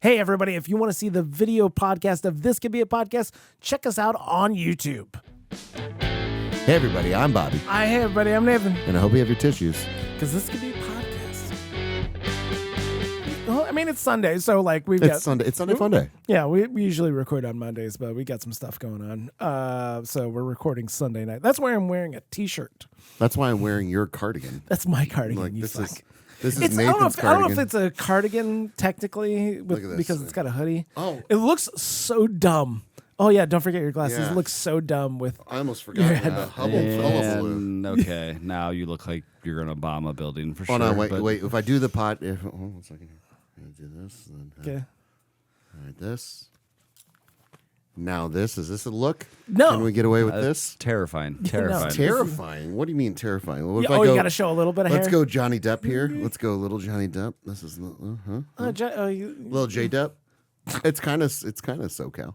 Hey, everybody, if you want to see the video podcast of This Could Be a Podcast, check us out on YouTube. Hey, everybody, I'm Bobby. Hi, hey, everybody, I'm Nathan. And I hope you have your tissues. Because this could be a podcast. Well, I mean, it's Sunday, so like It's Sunday fun day. Yeah, we usually record on Mondays, but we got some stuff going on. So we're recording Sunday night. That's why I'm wearing a t-shirt. That's why I'm wearing your cardigan. That's my cardigan, Like, you this fuck. is It's, Nathan's cardigan. I don't know if it's a cardigan technically Look at this. because it's got a hoodie. Oh. It looks so dumb. Oh, yeah, don't forget your glasses. Yeah. It looks so dumb with... I almost forgot. And, okay, now you look like you're in a Obama building for sure. Hold on, wait. If I do the pot... hold on 1 second here. I'm going to do this. Okay. All right, this. Now this. Is this a look? No. Can we get away with this? Terrifying. No. Terrifying. Terrifying. What do you mean terrifying? What if Yeah, I you go, got to show a little bit of Let's hair. go Johnny Depp here. Let's go little Johnny Depp. This is little J Depp. It's kind of SoCal.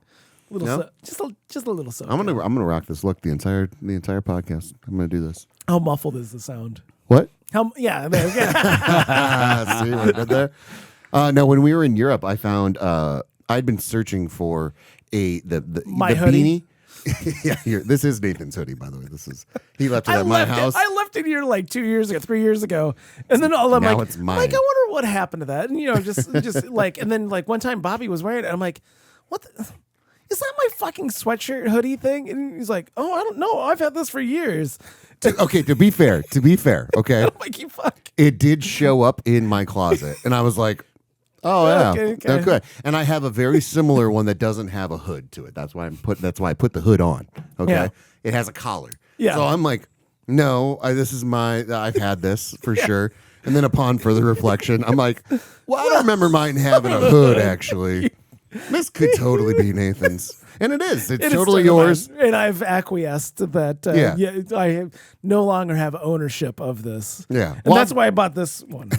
No? Just a little so. I'm gonna rock this look the entire podcast. I'm gonna do this. How muffled is the sound? What? Yeah. See what I did there? No, when we were in Europe, I found I'd been searching for the hoodie? beanie. Yeah, this is Nathan's hoodie, by the way. He left it at my house. I left it here like 2 years ago, 3 years ago, and then all I'm Now like, it's mine. like I wonder what happened to that, and just like, and then like one time Bobby was wearing it, and I'm like, what? Is that my fucking sweatshirt hoodie thing? And he's like, oh, I don't know. I've had this for years. Okay, to be fair, okay, I'm like, you fuck. it did show up in my closet, and I was like, oh yeah, okay. And I have a very similar one that doesn't have a hood to it. That's why I put the hood on. Okay, Yeah. It has a collar. Yeah. So I'm like, no, this is I've had this for sure. And then upon further reflection, I'm like, well, I don't remember mine having a hood actually. This could totally be Nathan's. And it is. It's totally yours. And I've acquiesced that I no longer have ownership of this. Yeah. And Well, that's why I bought this one.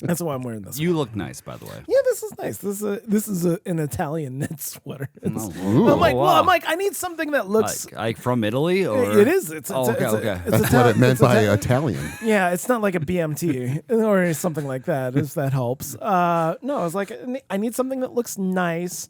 That's why I'm wearing this You one. look nice, by the way. Yeah, this is nice. This is an Italian knit sweater. Ooh. I'm like, Wow. well, I'm like, I need something that looks... Like from Italy? Or? It is. It's okay. That's what it meant by Italian. Yeah, it's not like a BMT or something like that, if that helps. No, I was like, I need something that looks nice,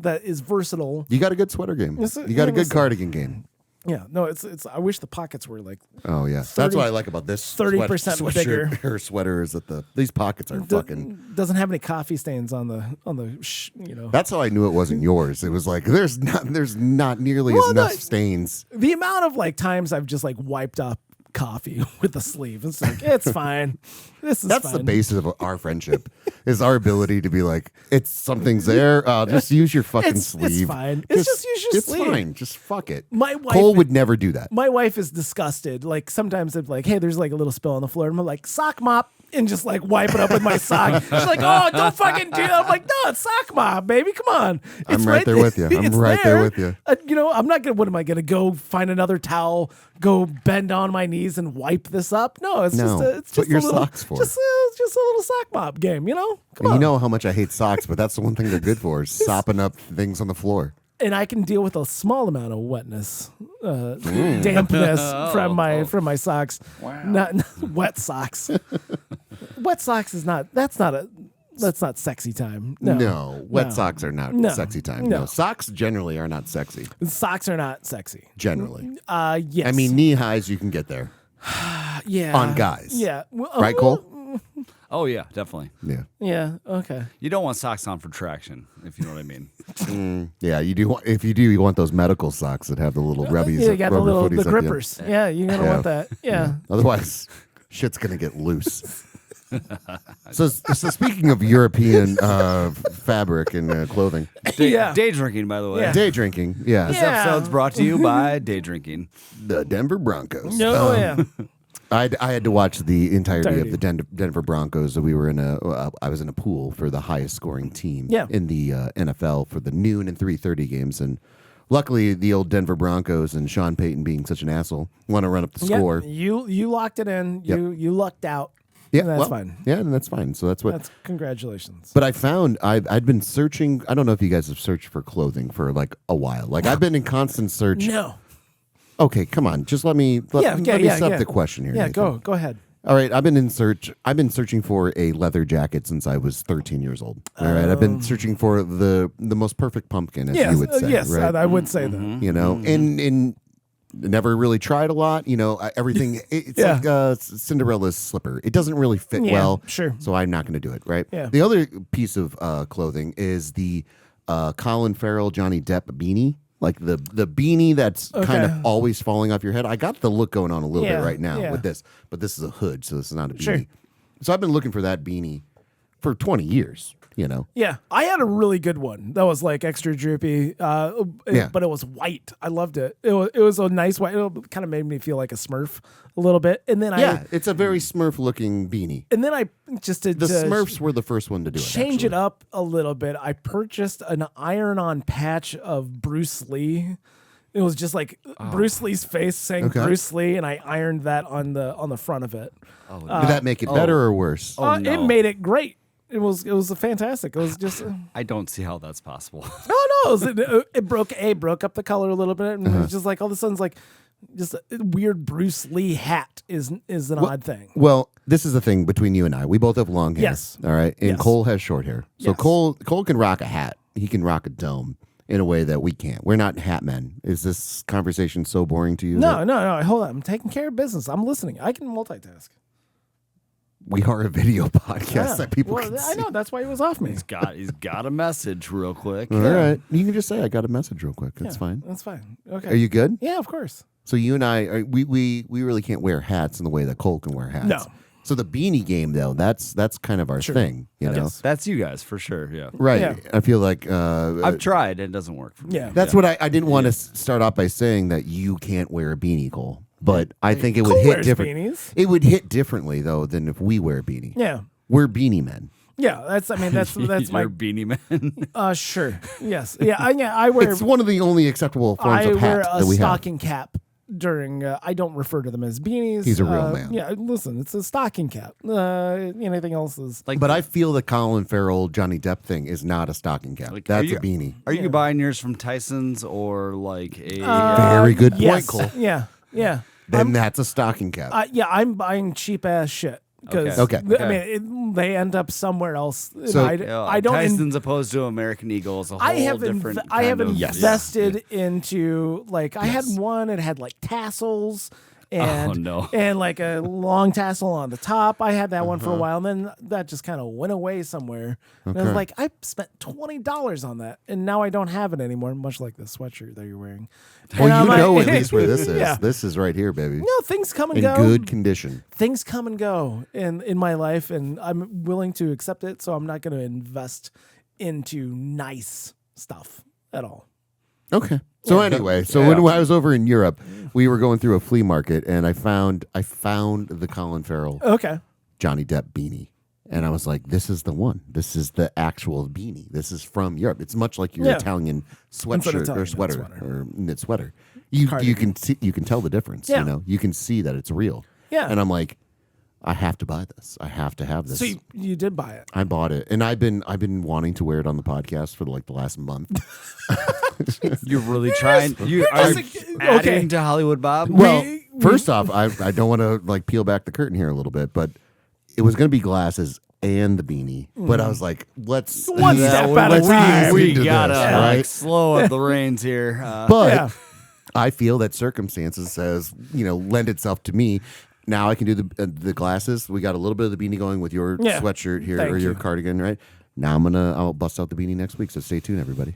that is versatile. You got a good sweater game. You got a good cardigan game. Yeah, no, it's. I wish the pockets were like. Oh yeah, that's what I like about this 30% bigger. Her sweater is that these pockets are fucking. Doesn't have any coffee stains on the. That's how I knew it wasn't yours. It was like there's not nearly enough stains. The amount of like times I've just like wiped up coffee with the sleeve. It's like it's fine. That's fine. The basis of our friendship is our ability to be like, something's there. Just use your fucking sleeve. It's fine. Just use your sleeve. It's fine. Just fuck it. My wife, Cole would never do that. My wife is disgusted. Like sometimes it's like, hey, there's like a little spill on the floor, and I'm like, sock mop. And just like wipe it up with my sock. She's like, "Oh, don't fucking do that." I'm like, "No, it's sock mop, baby. Come on." I'm right there with you. I'm right there with you. I'm not gonna. What am I gonna go find another towel? Go bend on my knees and wipe this up? No, it's just what your a little, socks for. Just a little sock mop game. Come on. You know how much I hate socks, but that's the one thing they're good for: is sopping up things on the floor. And I can deal with a small amount of wetness, dampness from my socks. Wow. Not wet socks. Wet socks is not. That's not sexy time. No, wet socks are not sexy time. No, socks generally are not sexy. Socks are not sexy. Generally. Yes. I mean, knee highs you can get there. Yeah. On guys. Yeah. Right, Cole? Oh, yeah, definitely. Yeah. Yeah. Okay. You don't want socks on for traction, if you know what I mean. Yeah, you do. If you do, you want those medical socks that have the little rubbies. Yeah, you got the the grippers. Yeah, you're gonna want that. Yeah. Otherwise, shit's gonna get loose. So speaking of European fabric and clothing, Day drinking, by the way. Yeah. day drinking. Yeah. This episode's brought to you by day drinking. The Denver Broncos. No. Yeah. I had to watch the entirety of the Denver Broncos. We were I was in a pool for the highest scoring team in the NFL for the noon and 3:30 games, and luckily the old Denver Broncos and Sean Payton being such an asshole want to run up the score. You locked it in. You lucked out. Yeah, and that's fine. Yeah, and that's fine. So that's congratulations. But I found I'd been searching. I don't know if you guys have searched for clothing for like a while. Like I've been in constant search. No. Okay, come on. Just let me set the question here. Yeah, Nathan. go ahead. All right, I've been searching for a leather jacket since I was 13 years old. All right, I've been searching for the most perfect pumpkin, as you would say. Yes, right? I would say that. You know, and never really tried a lot. You know, everything. It's like Cinderella's slipper. It doesn't really fit well. Sure. So I'm not going to do it. Right. Yeah. The other piece of clothing is the Colin Farrell, Johnny Depp beanie. Like the beanie that's kind of always falling off your head. I got the look going on a little bit right now with this, but this is a hood, so this is not a beanie. Sure. So I've been looking for that beanie for 20 years. You know. Yeah, I had a really good one that was like extra droopy, but it was white. I loved it. It was a nice white. It kind of made me feel like a Smurf a little bit. And then it's a very Smurf looking beanie. And then I just did the Smurfs were the first one to do it. Change it up a little bit. I purchased an iron-on patch of Bruce Lee. It was just like Bruce Lee's face saying Bruce Lee, and I ironed that on the front of it. Did that make it better or worse? It made it great. It was fantastic. It was just. I don't see how that's possible. No, it broke up the color a little bit, and it was just like all of a sudden, like just a weird Bruce Lee hat is an odd thing. Well, this is the thing between you and I. We both have long hair. Yes. All right, and Cole has short hair, so Yes. Cole can rock a hat. He can rock a dome in a way that we can't. We're not hat men. Is this conversation so boring to you? No. Hold on, I'm taking care of business. I'm listening. I can multitask. We are a video podcast that people can see. I know, that's why he was off me. He's got a message real quick. All right. You can just say, I got a message real quick. That's fine. That's fine. Okay. Are you good? Yeah, of course. So you and I, we really can't wear hats in the way that Cole can wear hats. No. So the beanie game, though, that's kind of our thing, you know? Yes. That's you guys for sure. Yeah. Right. Yeah. I feel like... I've tried. It doesn't work for me. Yeah. That's what I didn't want to start off by saying that you can't wear a beanie, Cole. But I think it would Cole hit wears different. beanies. It would hit differently though than if we wear a beanie. Yeah. We're beanie men. Yeah, that's my You're Beanie Man. sure. Yes. Yeah, I wear It's one of the only acceptable forms I of wear hat a that we have. stocking cap during I don't refer to them as beanies. He's a real man. Yeah, listen, it's a stocking cap. Anything else is Like, But I feel the Colin Farrell, Johnny Depp thing is not a stocking cap. Like, That's a beanie. Are you buying yours from Tyson's or like a? Very good point, yes. Cole. Yeah. Then that's a stocking cap. I'm buying cheap ass shit. Because Okay. I mean, they end up somewhere else. So- I don't. Tyson's opposed to American Eagle is a whole I have different. I have kind of- invested into like I had one. It had like tassels and and like a long tassel on the top. I had that one for a while, and then that just kind of went away somewhere. And I was like, I spent $20 on that, and now I don't have it anymore. Much like the sweatshirt that you're wearing. Well, And you I'm know like- at least where this is. Yeah. This is right here, baby. No, things come and In go. good condition. Things come and go in my life, and I'm willing to accept it. So I'm not going to invest into nice stuff at all. Okay. So anyway, when I was over in Europe, we were going through a flea market, and I found the Colin Farrell, Johnny Depp beanie, and I was like, "This is the one. This is the actual beanie. This is from Europe. It's much like your Italian sweatshirt Italian or sweater or knit sweater. You can tell the difference. Yeah. You know, you can see that it's real. Yeah. And I'm like, I have to buy this. I have to have this. So you did buy it. I bought it, and I've been wanting to wear it on the podcast for like the last month. You're really trying. You are adding to Hollywood Bob. Well, first off, I don't want to like peel back the curtain here a little bit, but it was going to be glasses and the beanie. But I was like, let's One step at a time. We into gotta this, like right? slow up the reins here. But I feel that circumstances says lend itself to me. Now I can do the glasses. We got a little bit of the beanie going with your sweatshirt here or your cardigan, right? Now I'll bust out the beanie next week. So stay tuned, everybody.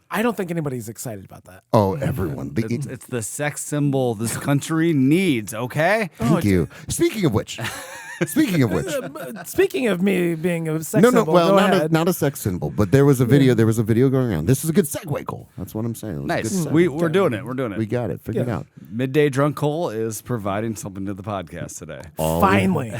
I don't think anybody's excited about that. Oh, everyone. It's the sex symbol this country needs. Okay. Thank you. Speaking of which. Speaking of me being a sex symbol, well, not a sex symbol, but there was a video. There was a video going around. This is a good segue, Cole. That's what I'm saying. Nice. We're doing it. We're doing it. We got it. Figured out. Midday Drunk Cole is providing something to the podcast today. Finally.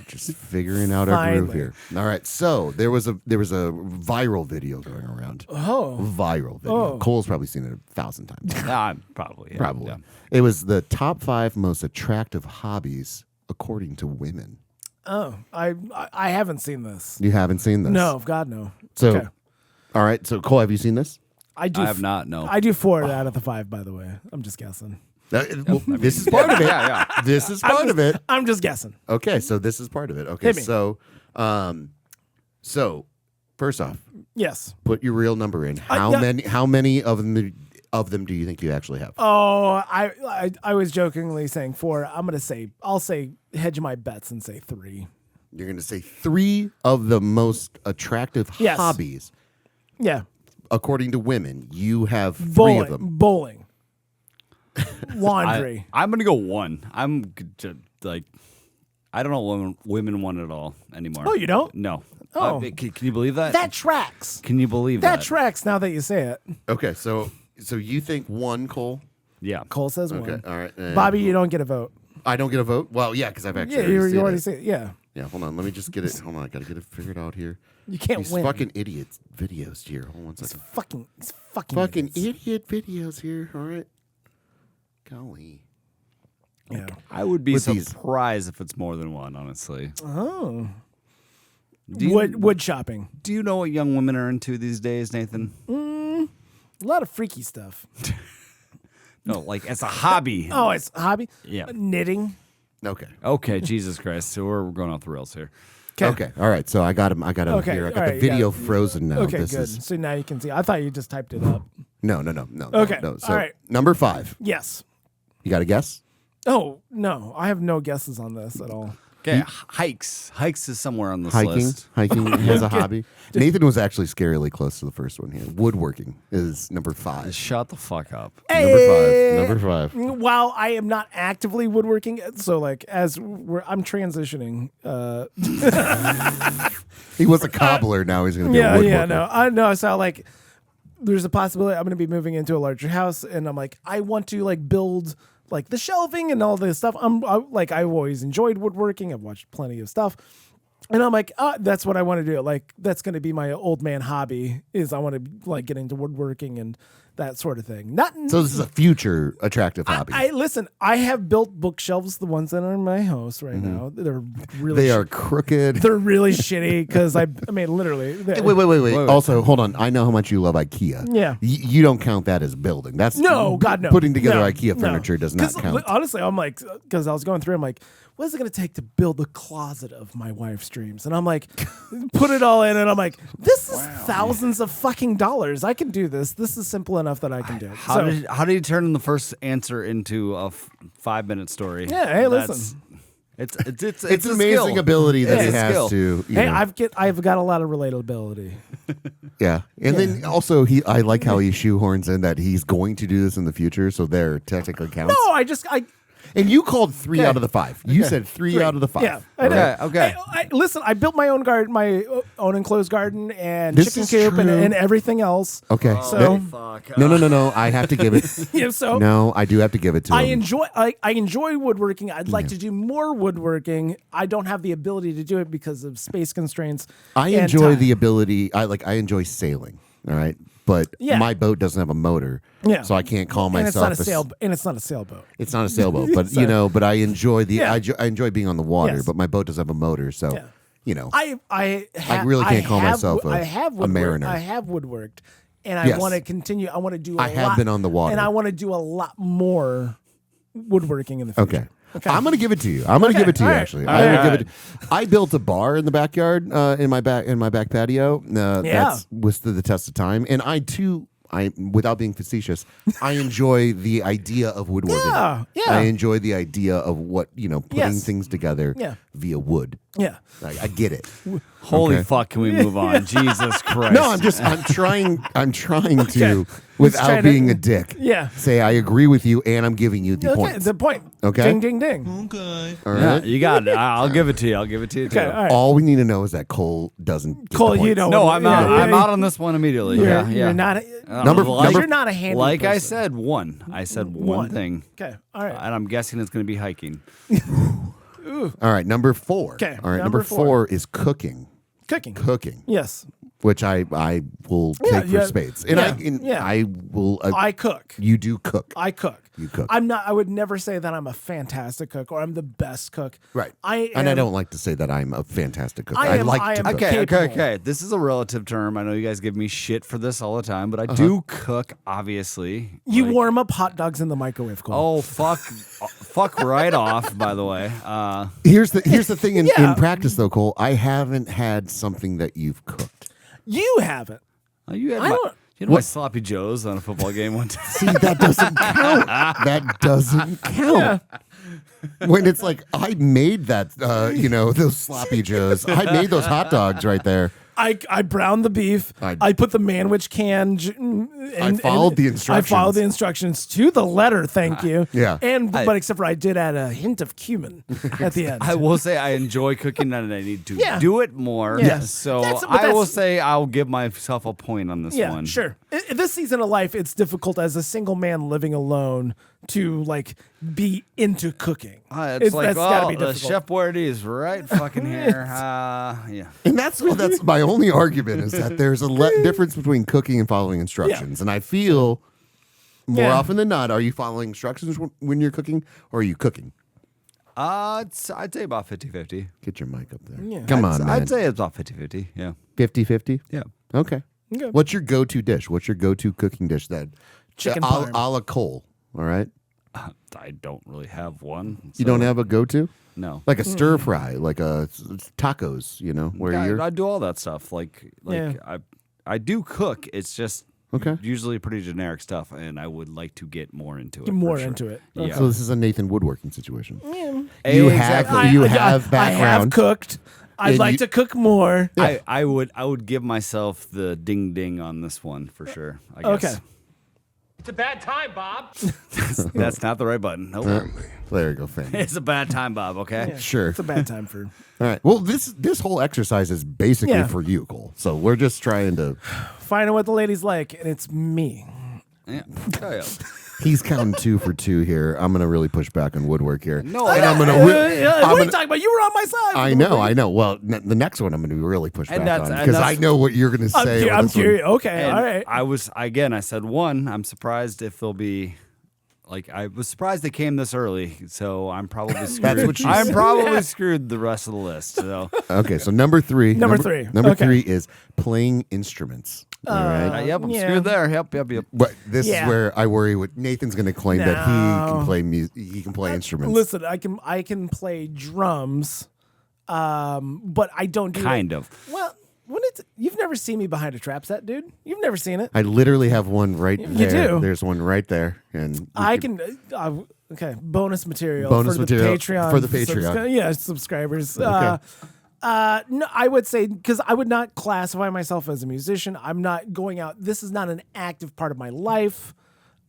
Just figuring out our groove here. All right. So there was a viral video going around. Oh. Viral video. Cole's probably seen it 1,000 times. Probably. Yeah. Probably. Yeah. It was the top 5 most attractive hobbies according to women. Oh, I haven't seen this. You haven't seen this? No, God no. So, Okay. all right. So Cole, have you seen this? I have not. No. I do 4 out of the 5. By the way, I'm just guessing. This is part of it. Yeah. This is part of it. I'm just guessing. Okay, so this is part of it. Okay, so first off, yes, put your real number in. How many of them do you think you actually have? Oh, I was jokingly saying 4. I'll say hedge my bets and say 3. You're going to say 3 of the most attractive hobbies. Yeah. According to women, you have 3 bowling, of them. Bowling. Laundry. I'm going to go 1. I'm just, like, I don't know women want it all anymore. Oh, you don't? No. Oh. Can you believe that? That tracks. Can you believe that? That tracks now that you say it. Okay, so you think 1, Cole? Yeah. Cole says 1. Okay, all right. Bobby, you don't get a vote. I don't get a vote? Well, yeah, because I've actually you already said it. Yeah. Yeah, hold on. Let me just get it. Hold on. I got to get it figured out here. You can't These win. fucking idiots videos here. Hold on 1 second. It's fucking idiot videos here. All right. Golly. Yeah. I would be surprised if it's more than 1, honestly. Oh. Wood shopping. Do you know what young women are into these days, Nathan? A lot of freaky stuff. No, like as a hobby. Oh, it's a hobby? Yeah. Knitting. Okay, Jesus Christ. So we're going off the rails here. Okay. All right. So I got him. Okay, here. I got all the right, video frozen now. Okay, good. So now you can see. I thought you just typed it up. No. Okay, No. So all right. number 5. Yes. You got a guess? Oh, no. I have no guesses on this at all. Okay, hikes. Hikes is somewhere on this list. Hiking has a hobby. Nathan was actually scarily close to the first one here. Woodworking is number 5. Shut the fuck up. Number 5. While I am not actively woodworking, so like I'm transitioning. He was a cobbler. Now he's going to be a woodworker. Yeah. No, I know. So like, there's a possibility I'm going to be moving into a larger house, and I'm like, I want to like build like the shelving and all this stuff. I've always enjoyed woodworking. I've watched plenty of stuff. And I'm like, that's what I want to do. Like, that's going to be my old man hobby is I want to like get into woodworking and that sort of thing. So this is a future attractive hobby. Listen, I have built bookshelves, the ones that are in my house right now. They are crooked. They're really shitty because I mean, literally. Wait. Also, hold on. I know how much you love IKEA. Yeah. You don't count that as building. That's no. Putting together IKEA furniture does not count. Honestly, I'm like, because I was going through, I'm like, what is it going to take to build the closet of my wife's dreams? And I'm like, put it all in, and I'm like, this is thousands of fucking dollars. I can do this. This is simple enough that I can do it. How did you turn the first answer into a 5-minute story? Yeah, hey, listen. It's an amazing skill. ability that he has to. I've got a lot of relatability. Yeah, and then also I like how he shoehorns in that he's going to do this in the future, so there technically counts. No, And you called 3 out of the 5. You said 3 out of the 5. Yeah. Okay. Listen, I built my own garden, my own enclosed garden, and chicken coop, and everything else. Okay. So no. I have to give it. No, I do have to give it to him. I enjoy woodworking. I'd like to do more woodworking. I don't have the ability to do it because of space constraints. I enjoy the ability. I enjoy sailing. All right. But my boat doesn't have a motor, so I can't call myself. And it's not a sailboat. It's not a sailboat, but but I enjoy I enjoy being on the water. But my boat doesn't have a motor, so I really can't call myself a mariner. I have woodworked, and I want to continue. I want to do. I have been on the water, and I want to do a lot more woodworking in the future. Okay. I'm going to give it to you. Actually. I built a bar in the backyard in my back patio. That's withstood the test of time, and I too. Without being facetious, I enjoy the idea of woodworking. Yeah. I enjoy the idea of what putting things together via wood. Yeah, I get it. Holy fuck! Can we move on? Jesus Christ! No, I'm trying to, without being a dick. Yeah. Say I agree with you, and I'm giving you the point. The point. Okay. Ding, ding, ding. Okay. All right. You got it. I'll give it to you. Okay. Too. All right. All we need to know is that Cole doesn't. Cole, get the you don't. No, I'm out. I'm out on this one immediately. You're not. You're not a handy Like person. I said, one. I said one thing. Okay. All right. And I'm guessing it's going to be hiking. All right, number 4. Okay. All right, number 4 is cooking. Cooking. Cooking. Yes. which I will take for spades. And I will. I cook. You do cook. I cook. You cook. I would never say that I'm a fantastic cook or I'm the best cook. Right. I don't like to say that I'm a fantastic cook. I like to cook. Okay. This is a relative term. I know you guys give me shit for this all the time, but I do cook, obviously. You warm up hot dogs in the microwave, Cole. Oh, fuck right off, by the way. Here's the thing in practice, though, Cole. I haven't had something that you've cooked. You haven't. You had my sloppy joes on a football game one time. See, that doesn't count. That doesn't count. Yeah. When it's like, I made that, those sloppy joes. I made those hot dogs right there. I browned the beef. I put the manwich can. I followed the instructions. I followed the instructions to the letter. Thank you. Yeah. But except for I did add a hint of cumin at the end. I will say I enjoy cooking and I need to do it more. Yes. So I will say I'll give myself a point on this one. Yeah, sure. In this season of life, it's difficult as a single man living alone to be into cooking. It's like, well, the Chef Boyardee is right fucking here. Yeah. And that's my only argument is that there's a difference between cooking and following instructions. And I feel more often than not, are you following instructions when you're cooking or are you cooking? I'd say about 50-50. Get your mic up there. Yeah. Come on, man. I'd say it's about 50-50. Yeah. 50-50? Yeah. Okay. What's your go-to dish? What's your go-to cooking dish then? Chicken parm. A la Cole, all right? I don't really have one. So. You don't have a go-to? No. Like a stir fry, like a tacos, where I do all that stuff. I do cook. It's just usually pretty generic stuff, and I would like to get more into it. Get more into it. Yeah. So this is a Nathan woodworking situation. Yeah. You have background. I have cooked. I'd like to cook more. Yeah. I would give myself the ding ding on this one for sure. I guess. Okay. It's a bad time, Bob. That's not the right button. Nope. There you go, fam. It's a bad time, Bob. Okay. Yeah, sure. It's a bad time for. All right. Well, this whole exercise is basically for you, Cole. So we're just trying to find out what the ladies like, and it's me. Yeah. Oh, yeah. He's counting 2 for 2 here. I'm going to really push back on woodwork here. No, and I'm going to. What are you talking about? You were on my side. I know. Well, the next one I'm going to really push back on because I know what you're going to say. I'm curious. Okay, and all right. I said 1. I'm surprised if they'll be. I was surprised they came this early, so I'm probably screwed. That's what you I'm probably screwed the rest of the list. So okay, so number 3. Number 3. Number 3 is playing instruments. All right. Yep, I'm screwed there. Yep. But this is where I worry. What Nathan's going to claim that he can play music. He can play instruments. Listen, I can play drums, but I don't do kind of. Well. You've never seen me behind a trap set, dude. You've never seen it. I literally have one right there. You do. There's one right there, and okay, bonus material. Bonus for material the Patreon for the Patreon. Subscribers. Okay. No, I would say because I would not classify myself as a musician. I'm not going out. This is not an active part of my life.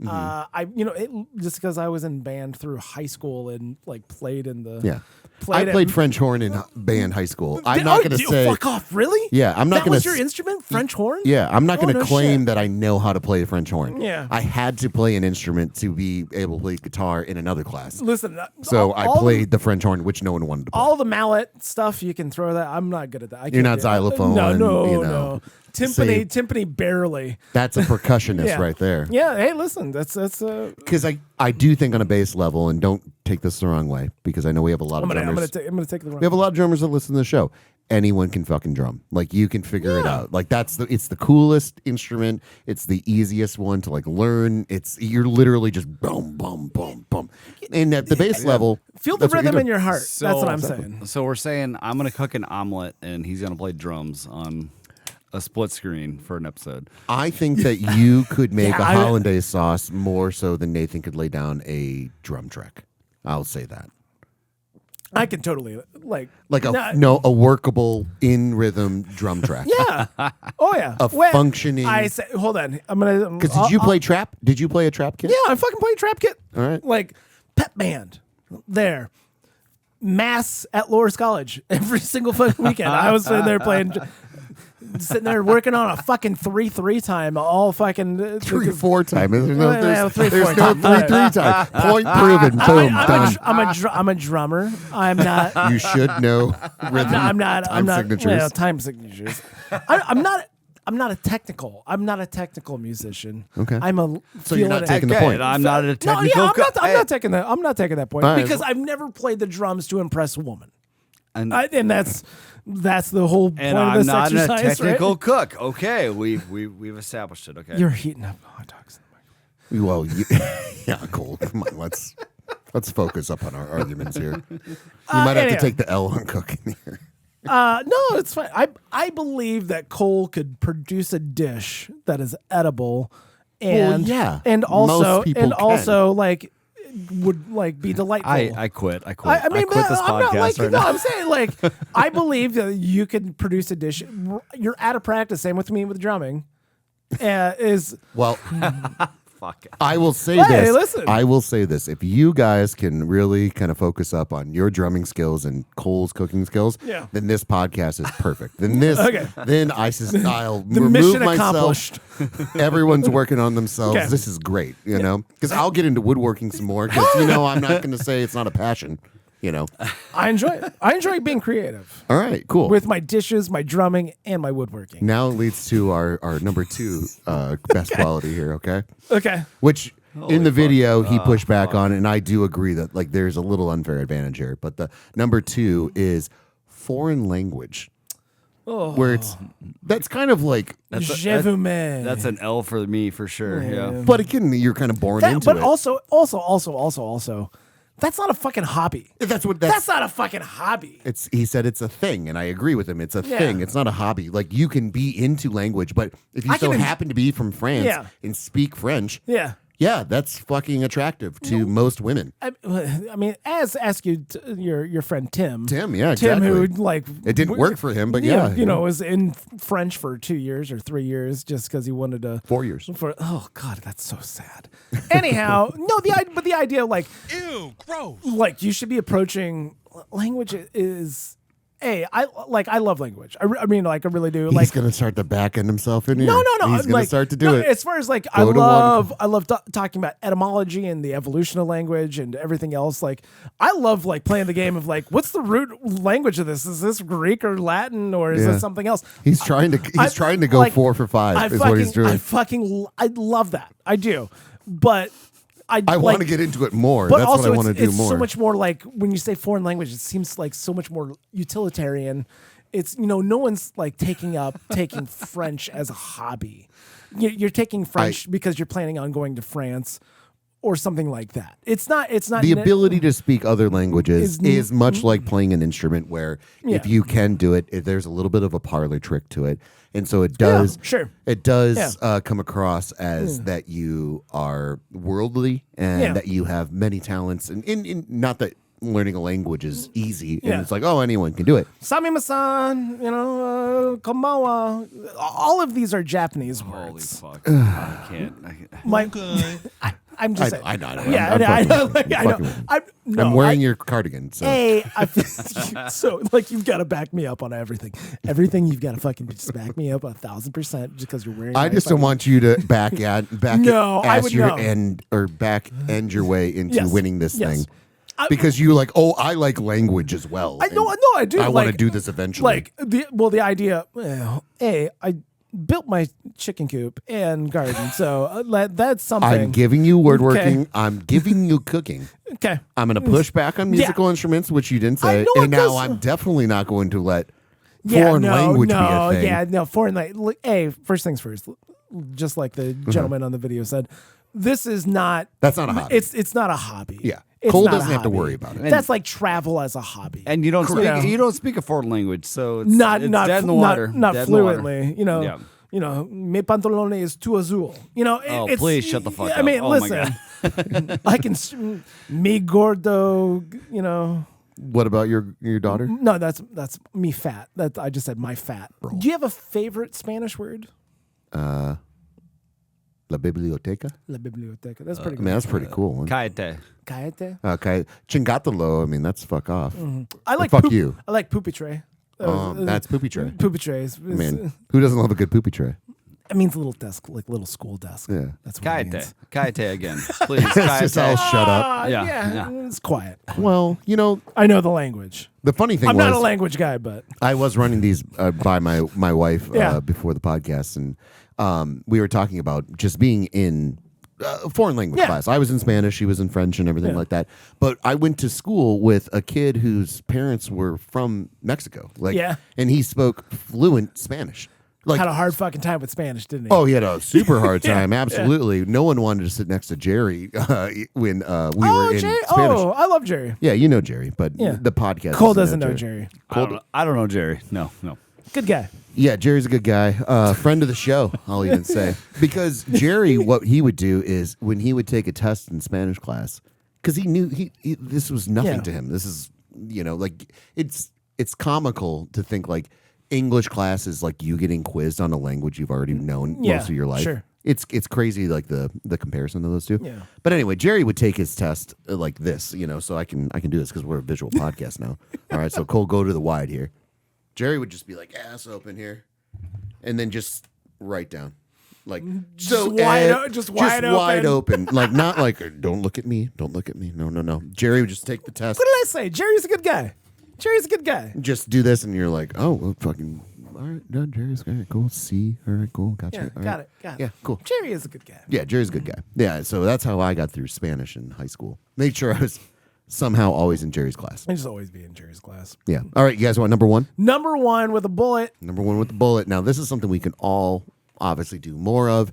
Just because I was in band through high school and played in the I played French horn in band high school. I'm not going to say fuck off. Really? Yeah, I'm not going to. That was your instrument, French horn? Yeah, I'm not going to claim that I know how to play the French horn. Yeah, I had to play an instrument to be able to play guitar in another class. Listen, so I played the French horn, which no one wanted to play. All the mallet stuff you can throw that. I'm not good at that. You're not xylophone. No. Timpani barely. That's a percussionist right there. Yeah. Hey, listen, that's because I do think on a bass level, and don't take this the wrong way, because I know we have a lot of drummers. I'm gonna take the wrong. We have a lot of drummers that listen to the show. Anyone can fucking drum. You can figure it out. It's the coolest instrument. It's the easiest one to learn. You're literally just boom, boom, boom, boom. And at the bass level, feel the rhythm in your heart. That's what I'm saying. So we're saying I'm gonna cook an omelet, and he's gonna play drums on a split screen for an episode. I think that you could make a hollandaise sauce more so than Nathan could lay down a drum track. I'll say that. I can totally a workable in rhythm drum track. Yeah. Oh yeah. Functioning. Hold on. I'm gonna. Because did you play trap? Did you play a trap kit? Yeah, I fucking played trap kit. All right. Pep band. There. Mass at Loris College every single fucking weekend. I was sitting there sitting there working on a fucking 3/3 time, all fucking 3/4 time. There's no 3/3 time. Point proven. Boom. Done. I'm a drummer. I'm not. You should know rhythm. I'm not. Time signatures. Time signatures. I'm not I'm not a technical musician. Okay. So you're not taking the point. I'm not a technical. No, yeah, I'm not taking that. I'm not taking that point right. because I've never played the drums to impress a woman, and that's the whole point of this I'm exercise. not a technical right? cook. Okay, we've established it. Okay, You're heating up hot dogs in the microwave. Well, yeah, Cole. Come on, let's focus up on our arguments here. You might have to take the L on cooking here. No, it's fine. I believe that Cole could produce a dish that is edible, and and also like would like be delightful. I quit. I mean, I quit this podcast right now. I'm saying like I believe that you can produce a dish. You're out of practice. Same with me with drumming. Well. Fuck it. I will say this. Listen. I will say this. If you guys can really kind of focus up on your drumming skills and Cole's cooking skills, then this podcast is perfect. Then I'll remove myself. Everyone's working on themselves. Okay. This is great, you know, because I'll get into woodworking some more because, I'm not going to say it's not a passion. I enjoy it. I enjoy being creative. All right, cool. With my dishes, my drumming, and my woodworking. Now it leads to our number 2 best quality here, okay? Okay. Which in the video he pushed back on, and I do agree that like there's a little unfair advantage here. But the number 2 is foreign language. Oh. Where that's kind of like that's an L for me for sure. Yeah. But again, you're kind of born into it. But also. That's not a fucking hobby. That's not a fucking hobby. He said it's a thing, and I agree with him. It's a thing. It's not a hobby. Like you can be into language, but if you happen to be from France and speak French, that's fucking attractive to most women. I mean, ask your friend Tim. Tim, who like it didn't work for him, but was in French for 2 years or 3 years just because he wanted to 4 years. Oh God, that's so sad. Anyhow, the idea like ew, gross. Like you should be approaching language is. Hey, I love language. I mean, like, I really do. He's gonna start to back end himself in here. No. He's gonna start to do it. As far as like, I love talking about etymology and the evolution of language and everything else. Like, I love like playing the game of like, what's the root language of this? Is this Greek or Latin or is this something else? He's trying to go like, 4 for 5. Is what he's doing. I love that. I do, but. I want to get into it more. But that's also what I want to do more. It's so much more like when you say foreign language, it seems like so much more utilitarian. It's, no one's like taking French as a hobby. You're taking French because you're planning on going to France or something like that. It's not the ability to speak other languages is much like playing an instrument where if you can do it, there's a little bit of a parlor trick to it. And so it does. Yeah, sure. It does come across as that you are worldly and that you have many talents, and in not that learning a language is easy, and it's like anyone can do it. Samimasan, konbawa. All of these are Japanese words. Holy fuck! I can't. I'm just saying. I know. I know. I'm wearing your cardigan. So. So like you've got to back me up on everything. Everything you've got to fucking just back me up 1,000% just because you're wearing. I just don't want you to back end your way into winning this thing. Because you I like language as well. I do. I want to do this eventually. The idea. I built my chicken coop and garden, so that's something. I'm giving you woodworking. Okay. I'm giving you cooking. Okay. I'm going to push back on musical instruments, which you didn't say, and now I'm definitely not going to let foreign language be a thing. Yeah, no, foreign language. First things first. Just like the gentleman on the video said, this is not. That's not a hobby. It's not a hobby. Yeah. Cole doesn't have to worry about it. That's like travel as a hobby. And you don't speak a foreign language, so it's dead in the water. Not fluently. Me pantalone is too azul. Please shut the fuck up. I mean, listen. I can me gordo, What about your daughter? No, that's me fat. I just said my fat. Bro. Do you have a favorite Spanish word? La biblioteca. La biblioteca. That's pretty good. I mean, that's pretty cool. Cállate. Okay. Chingatelo. I mean, that's fuck off. Mm-hmm. I like fuck you. I like poopy tray. That's poopy tray. Poopy trays. Man, who doesn't love a good poopy tray? It means little desk, like little school desk. Yeah. That's what it means. Kaite again, please. Just all shut up. Yeah. It's quiet. Well, I know the language. the funny thing I'm was, not a language guy, but I was running these by my wife Yeah. before the podcast, and we were talking about just being in foreign language class. I was in Spanish, she was in French, and everything like that. But I went to school with a kid whose parents were from Mexico, and he spoke fluent Spanish. had a hard fucking time with Spanish, didn't he? Oh, he had a super hard time. Absolutely, no one wanted to sit next to Jerry when we were in Spanish. Oh, I love Jerry. Yeah, you know Jerry, but the podcast. Cole doesn't know Jerry. I don't know Jerry. No. Good guy. Yeah, Jerry's a good guy. Friend of the show, I'll even say. Because Jerry, what he would do is when he would take a test in Spanish class, because he knew he this was nothing to him. This is, like it's comical to think like English class is like you getting quizzed on a language you've already known most of your life. Sure. It's crazy, like the comparison of those two. Yeah. But anyway, Jerry would take his test like this, so I can do this because we're a visual podcast now. All right, so Cole, go to the wide here. Jerry would just be like ass open here, and then just write down, like just wide open, like not like don't look at me, no. Jerry would just take the test. What did I say? Jerry's a good guy. Just do this, and you're like, oh, well, fucking. All right, no, Jerry's all right, cool. C, all right, cool, gotcha. Yeah, got it. Yeah, cool. Jerry is a good guy. Yeah, Jerry's a good guy. Yeah, so that's how I got through Spanish in high school. Made sure I was somehow always in Jerry's class. I just always be in Jerry's class. Yeah. All right, you guys want number one? Number one with a bullet. Number one with the bullet. Now, this is something we can all obviously do more of.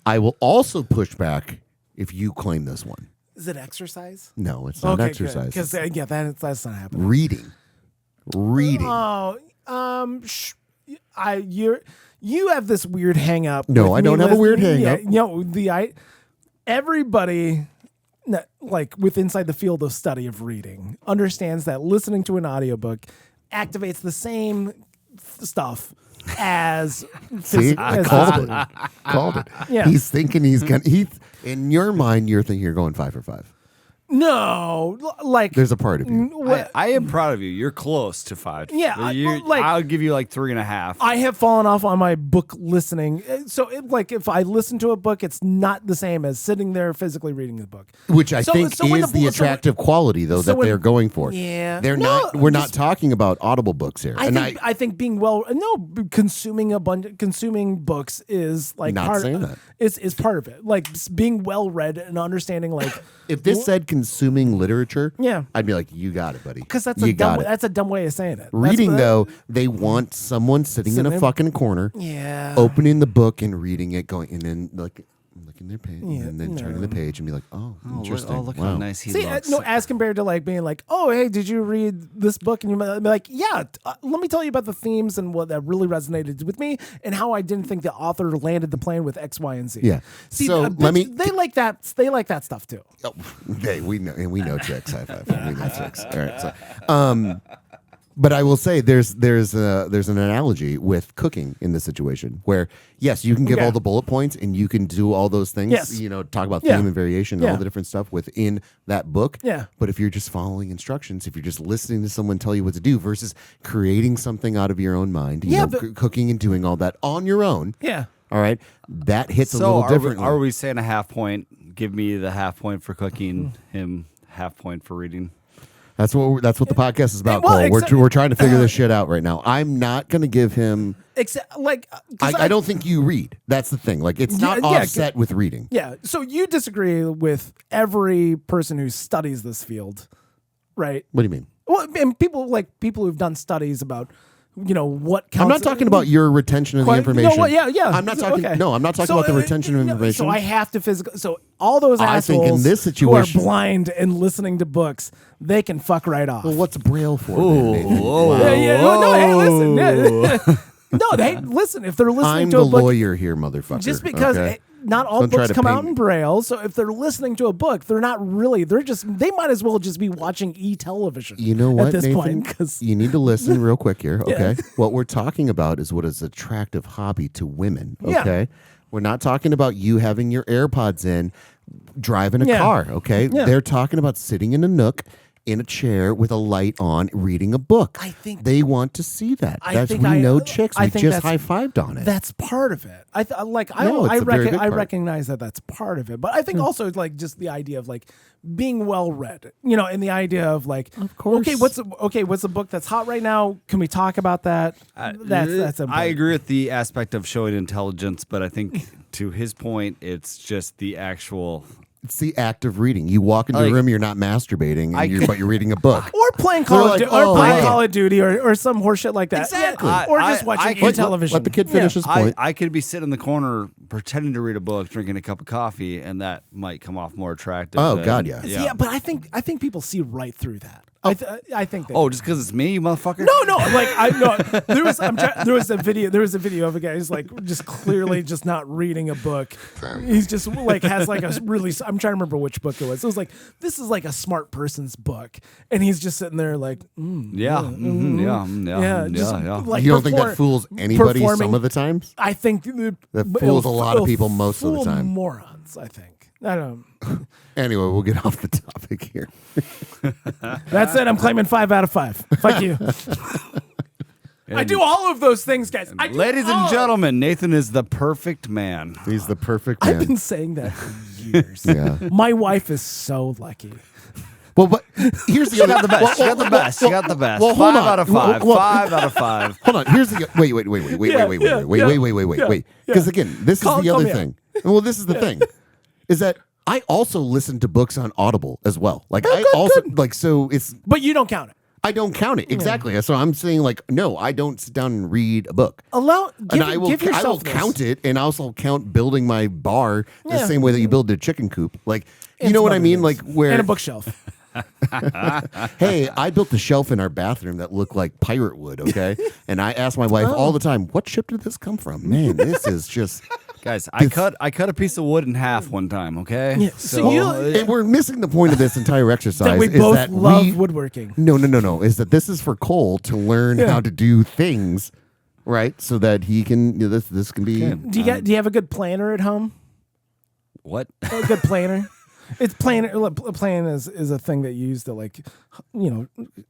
I will also push back if you claim this one. Is it exercise? No, it's not exercise. Because that's not happening. Reading. Oh, you have this weird hang up. No, I don't have a weird hang up. Everybody, like with inside the field of study of reading, understands that listening to an audiobook activates the same stuff as See, I called it. Yeah. He's thinking in your mind, you're thinking you're going 5 for 5. No, like there's a part of you. I am proud of you. You're close to 5. Yeah, I'll give you like 3.5. I have fallen off on my book listening. So, if I listen to a book, it's not the same as sitting there physically reading the book. Which I think is the attractive quality, though, that they're going for. Yeah, We're not talking about Audible books here. I think being consuming books is like not saying that. Is part of it. Like being well read and understanding like. If this said consuming literature, yeah, I'd be like, you got it, buddy. Because that's a dumb way of saying it. Reading, though, they want someone sitting in a fucking corner, opening the book and reading it, going, and then like looking their page, and then turning the page and be like, oh, interesting. Look how nice he looks. As compared to like being like, oh, hey, did you read this book? And you might be like, yeah, let me tell you about the themes and what that really resonated with me and how I didn't think the author landed the plane with X, Y, and Z. Yeah. See, so they like that. They like that stuff too. Oh, we know chicks. High five. We know chicks. All right. So, but I will say there's an analogy with cooking in this situation where yes, you can give all the bullet points and you can do all those things. Yes. Talk about theme and variation and all the different stuff within that book. Yeah. But if you're just following instructions, if you're just listening to someone tell you what to do versus creating something out of your own mind, cooking and doing all that on your own. Yeah. All right. That hits a little differently. Are we saying a half point? Give me the half point for cooking, him half point for reading. That's what the podcast is about, Cole. We're trying to figure this shit out right now. I'm not going to give him. I don't think you read. That's the thing. Like it's not offset with reading. Yeah. So you disagree with every person who studies this field, right? What do you mean? Well, and people who've done studies about. What counts. I'm not talking about your retention of the information. Yeah. I'm not talking. Okay. No, I'm not talking about the retention of information. So I have to physically. So all those assholes think in this situation, who are blind and listening to books, they can fuck right off. Well, what's Braille for? Hey, listen. No, listen. If they're listening to a book, I'm the lawyer here, motherfucker. Just because not all books come out in Braille, so if they're listening to a book, they're not really. They might as well just be watching e-television. You know what, at this Nathan? point, because you need to listen real quick here. Okay, what we're talking about is what is attractive hobby to women. Okay, we're not talking about you having your AirPods in, driving a car. Okay, they're talking about sitting in a nook in a chair with a light on reading a book. I think they want to see that. We know chicks. We just high-fived on it. That's part of it. I recognize that that's part of it. But I think also like just the idea of like being well-read, and the idea of like, of course. What's the book that's hot right now? Can we talk about that? That's important. I agree with the aspect of showing intelligence, but I think to his point, it's just the actual... It's the act of reading. You walk into a room, you're not masturbating, but you're reading a book. Or playing Call of Duty or some horseshit like that. Exactly. Or just watching television. Let the kid finish his point. I could be sitting in the corner pretending to read a book, drinking a cup of coffee, and that might come off more attractive. Oh, God, yes. Yeah, but I think people see right through that. I think. Just because it's me, you motherfucker. No. Like there was a video of a guy who's like just clearly just not reading a book. He's just like has like a really. I'm trying to remember which book it was. It was like this is like a smart person's book, and he's just sitting there like, yeah. Like, you don't think that fools anybody some of the times? I think that fools a lot of people most of the time. Morons, I think. I don't know. Anyway, we'll get off the topic here. That's it. I'm claiming 5 out of 5. Fuck you. I do all of those things, guys. Ladies and gentlemen, Nathan is the perfect man. He's the perfect man. I've been saying that for years. Yeah. My wife is so lucky. Well, but here's the other. She got the best. She got the best. Well, 5 out of 5. 5 out of 5. Hold on. Here's the wait. Because again, this is the other thing. Well, this is the thing. Is that I also listen to books on Audible as well. Like so it's. But you don't count it. I don't count it exactly. So I'm saying like no, I don't sit down and read a book. I will count it, and also count building my bar the same way that you build a chicken coop. Like you know what I mean? Like where and a bookshelf. Hey, I built a shelf in our bathroom that looked like pirate wood. Okay, and I ask my wife all the time, "What ship did this come from?" Man, this is just. Guys, I cut a piece of wood in half one time, okay? Yeah. So and we're missing the point of this entire exercise. That we both love woodworking. No. Is that this is for Cole to learn how to do things, right? So that he can. This can be. Do you have a good planner at home? What? A good planner. It's planner is a thing that you use to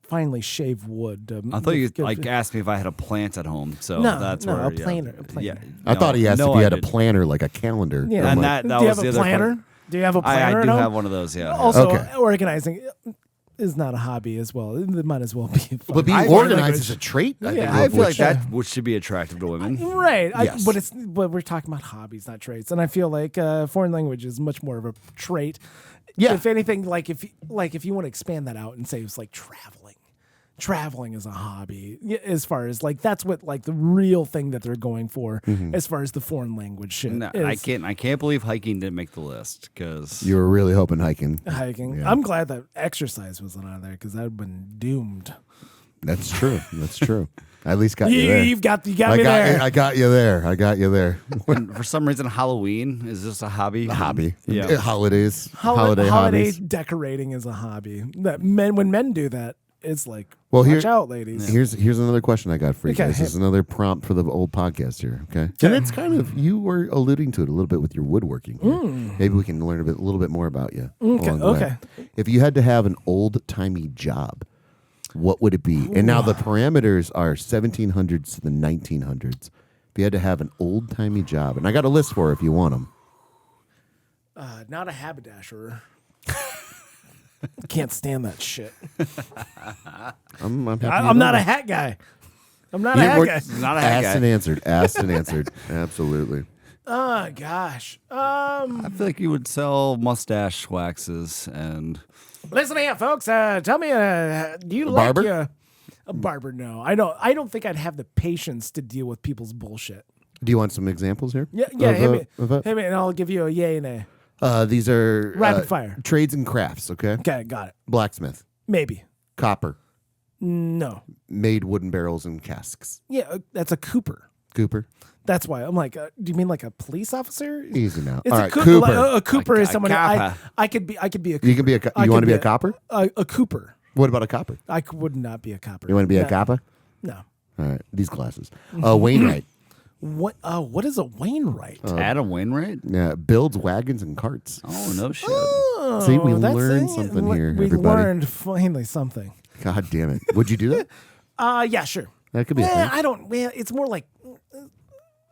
finely shave wood. I thought you asked me if I had a plant at home. So that's where a planner. Yeah, I thought he asked if he had a planner, like a calendar. Yeah, and that do was you have the a other planner? part. Do you have a planner? I do have one of those. Yeah. Also, organizing is not a hobby as well. It might as well be. Fun. But being organized is a trait. I feel like that should be attractive to women. Right. Yes. But we're talking about hobbies, not traits. And I feel like foreign language is much more of a trait. Yeah. If anything, if you want to expand that out and say it's like traveling. Traveling is a hobby as far as like that's what like the real thing that they're going for as far as the foreign language shit. No, I can't believe hiking didn't make the list because you were really hoping hiking. Yeah. I'm glad that exercise wasn't on there because I'd have been doomed. That's true. I at least got you there. You got me there. I got you there. For some reason, Halloween is this a hobby? A hobby. Yeah. Holidays. Holiday hobbies. decorating is a hobby. When men do that, it's like, watch out, ladies. Here's another question I got for you guys. This is another prompt for the old podcast here. Okay. And it's kind of, you were alluding to it a little bit with your woodworking. Maybe we can learn a little bit more about you. Okay. If you had to have an old timey job, what would it be? And now the parameters are 1700s to the 1900s. If you had to have an old timey job, and I got a list for it if you want them. Not a haberdasher. Can't stand that shit. I'm not a hat guy. I'm not a hat guy. Not a hat guy. Asked and answered. Absolutely. Oh gosh. I feel like you would sell mustache waxes and. Listen here, folks. Tell me, do you like barber? A barber? No, I don't. I don't think I'd have the patience to deal with people's bullshit. Do you want some examples here? Yeah. Hit me, and I'll give you a yay and a. These are rapid fire trades and crafts. Okay. Got it. Blacksmith. Maybe. Copper. No. Made wooden barrels and casks. Yeah, that's a cooper. Cooper. That's why I'm like, do you mean like a police officer? Easy now. It's all right, Cooper. Cooper. Like, a Cooper is someone. Copper. I could be a. You can be a. You want to be a copper? A Cooper. What about a copper? I would not be a copper. You want to be a copper? No. All right, these glasses. Wainwright. What? What is a Wainwright? Adam Wainwright? Yeah, builds wagons and carts. Oh no shit. See, we learned something here, we everybody. learned finally something. God damn it. Would you do that? Yeah, sure. That could be a thing. I don't, it's more like,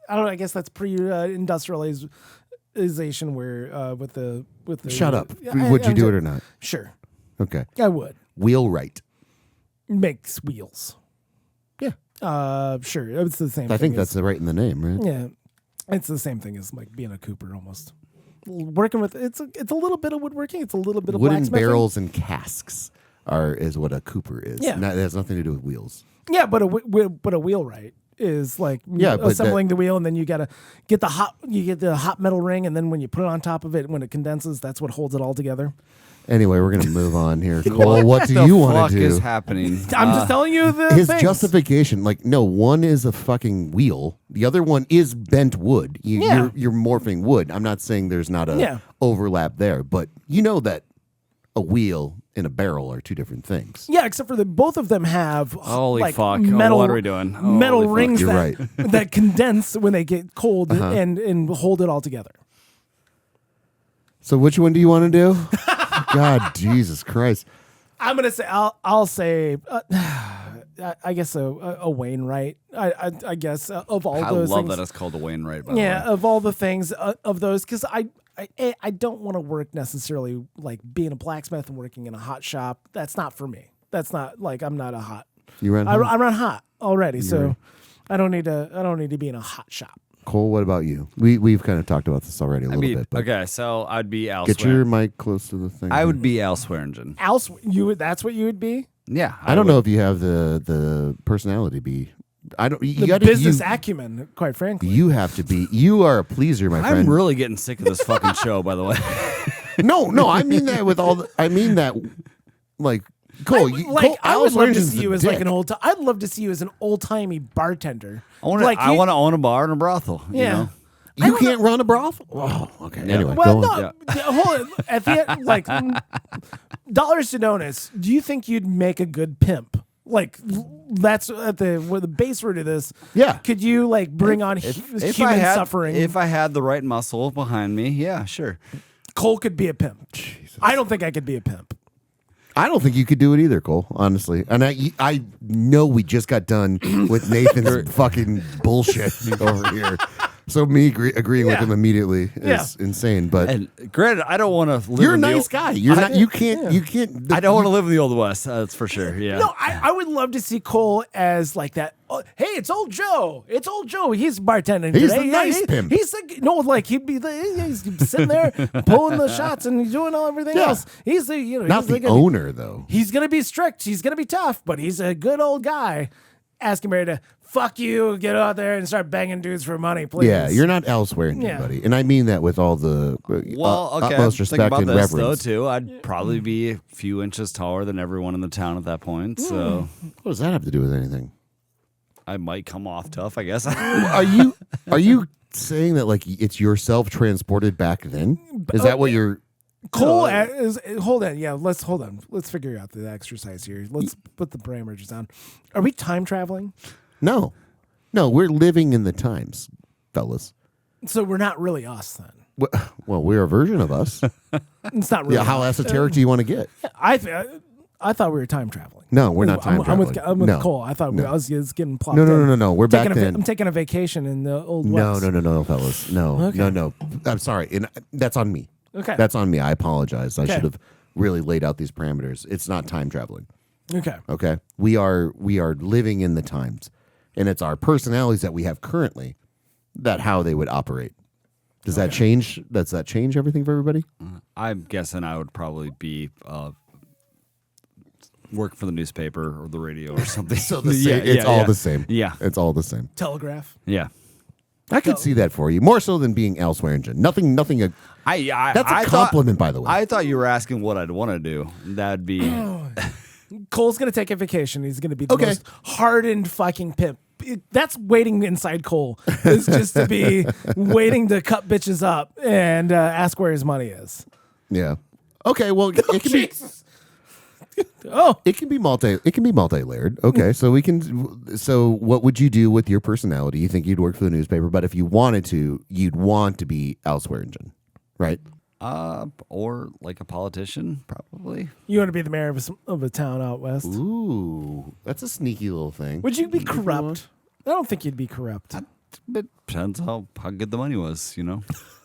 I don't know, I guess that's pre-industrialization where, with the. Shut up. Would you do it or not? Sure. Okay. I would. Wheelwright. Makes wheels. Yeah. Sure. It's the same thing. I think that's right in the name, right? Yeah. It's the same thing as like being a cooper almost. Working with, it's a little bit of woodworking. It's a little bit of wooden blacksmithing. barrels and casks is what a cooper is. Yeah. It has nothing to do with wheels. Yeah, but a wheelwright is like assembling the wheel, and then you gotta get the hot metal ring, and then when you put it on top of it, when it condenses, that's what holds it all together. Anyway, we're gonna move on here. Cole, what do you want to do? What is happening? I'm just telling you his things. justification. Like, no, one is a fucking wheel. The other one is bent wood. You're morphing wood. I'm not saying there's not a overlap there, but you know that a wheel and a barrel are two different things. Yeah, except for both of them have holy fuck. Metal, what are we doing? Metal rings You're that, right. that condense when they get cold and hold it all together. So which one do you want to do? God, Jesus Christ! I'm gonna say I'll say I guess a Wainwright. I guess of all those. I love things. that it's called a Wainwright. By the way. Of all the things of those, because I don't want to work necessarily like being a blacksmith and working in a hot shop. That's not for me. That's not like I'm not a hot. You run hot? I run hot already, so I don't need to be in a hot shop. Cole, what about you? We've kind of talked about this already a little bit. But okay, so I'd be Al. Get your mic close to the thing. I would be Al Swearingen. That's what you would be? Yeah. I don't know if you have the personality to be. I don't. You got business acumen, quite frankly. You have to be. You are a pleaser, my friend. I'm really getting sick of this fucking show, by the way. No, I mean that with all. I mean that, like. Cole, I would love to see you as like an old. I'd love to see you as an old timey bartender. I want to own a bar and a brothel. Yeah, you can't run a brothel. Oh, okay. Yeah. Anyway, well, no. Hold on. At the end, like dollars to donuts. Do you think you'd make a good pimp? Like that's at the base root of this. Yeah. Could you like bring on human suffering? If I had the right muscle behind me, yeah, sure. Cole could be a pimp. Jesus. I don't think I could be a pimp. I don't think you could do it either, Cole, honestly. And I know we just got done with Nathan's fucking bullshit over here. So me agreeing with him immediately is insane. But and granted, I don't want to live. You're a nice guy. You're not. You can't. You can't. I don't want to live in the Old West. That's for sure. Yeah. No, I would love to see Cole as like that. Oh, hey, it's old Joe. It's old Joe. He's bartending. He's today. the nice pimp. He's he'd be he's sitting there pulling the shots and he's doing everything else. He's the not the owner though. He's gonna be strict. He's gonna be tough, but he's a good old guy. Ask him to fuck you, get out there and start banging dudes for money, please. Yeah, you're not elsewhere, anybody, and I mean that with all the utmost respect and reverence. Though, too, I'd probably be a few inches taller than everyone in the town at that point. So, what does that have to do with anything? I might come off tough, I guess. Are you saying that like it's yourself transported back then? Is that what you're? Cole hold on. Yeah, let's hold on. Let's figure out the exercise here. Let's put the parameters down. Are we time traveling? No, we're living in the times, fellas. So we're not really us then. Well, we're a version of us. It's not really. Yeah, how esoteric do you want to get? I thought we were time traveling. No, we're not time traveling. I'm with Cole. I thought I was getting plopped. No. We're back then. I'm taking a vacation in the Old West. No, fellas. No. I'm sorry. And that's on me. Okay. That's on me. I apologize. I should have really laid out these parameters. It's not time traveling. Okay. We are living in the times. And it's our personalities that we have currently that how they would operate. Does that change? Does that change everything for everybody? I'm guessing I would probably be work for the newspaper or the radio or something. So it's all the same. Yeah. It's all the same. Telegraph. Yeah. I could see that for you. More so than being Al Swearingen. Nothing. That's a compliment, by the way. I thought you were asking what I'd want to do. That'd be... Cole's going to take a vacation. He's going to be the most hardened fucking pimp. That's waiting inside Cole. It's just to be waiting to cut bitches up and ask where his money is. Yeah. Okay. Well, it can be. It can be multi-layered. Okay, so we can. So, what would you do with your personality? You think you'd work for the newspaper, but if you wanted to, you'd want to be Al Swearingen, right? Or like a politician, probably. You want to be the mayor of a town out west? Ooh, that's a sneaky little thing. Would you be corrupt? I don't think you'd be corrupt. It depends how good the money was,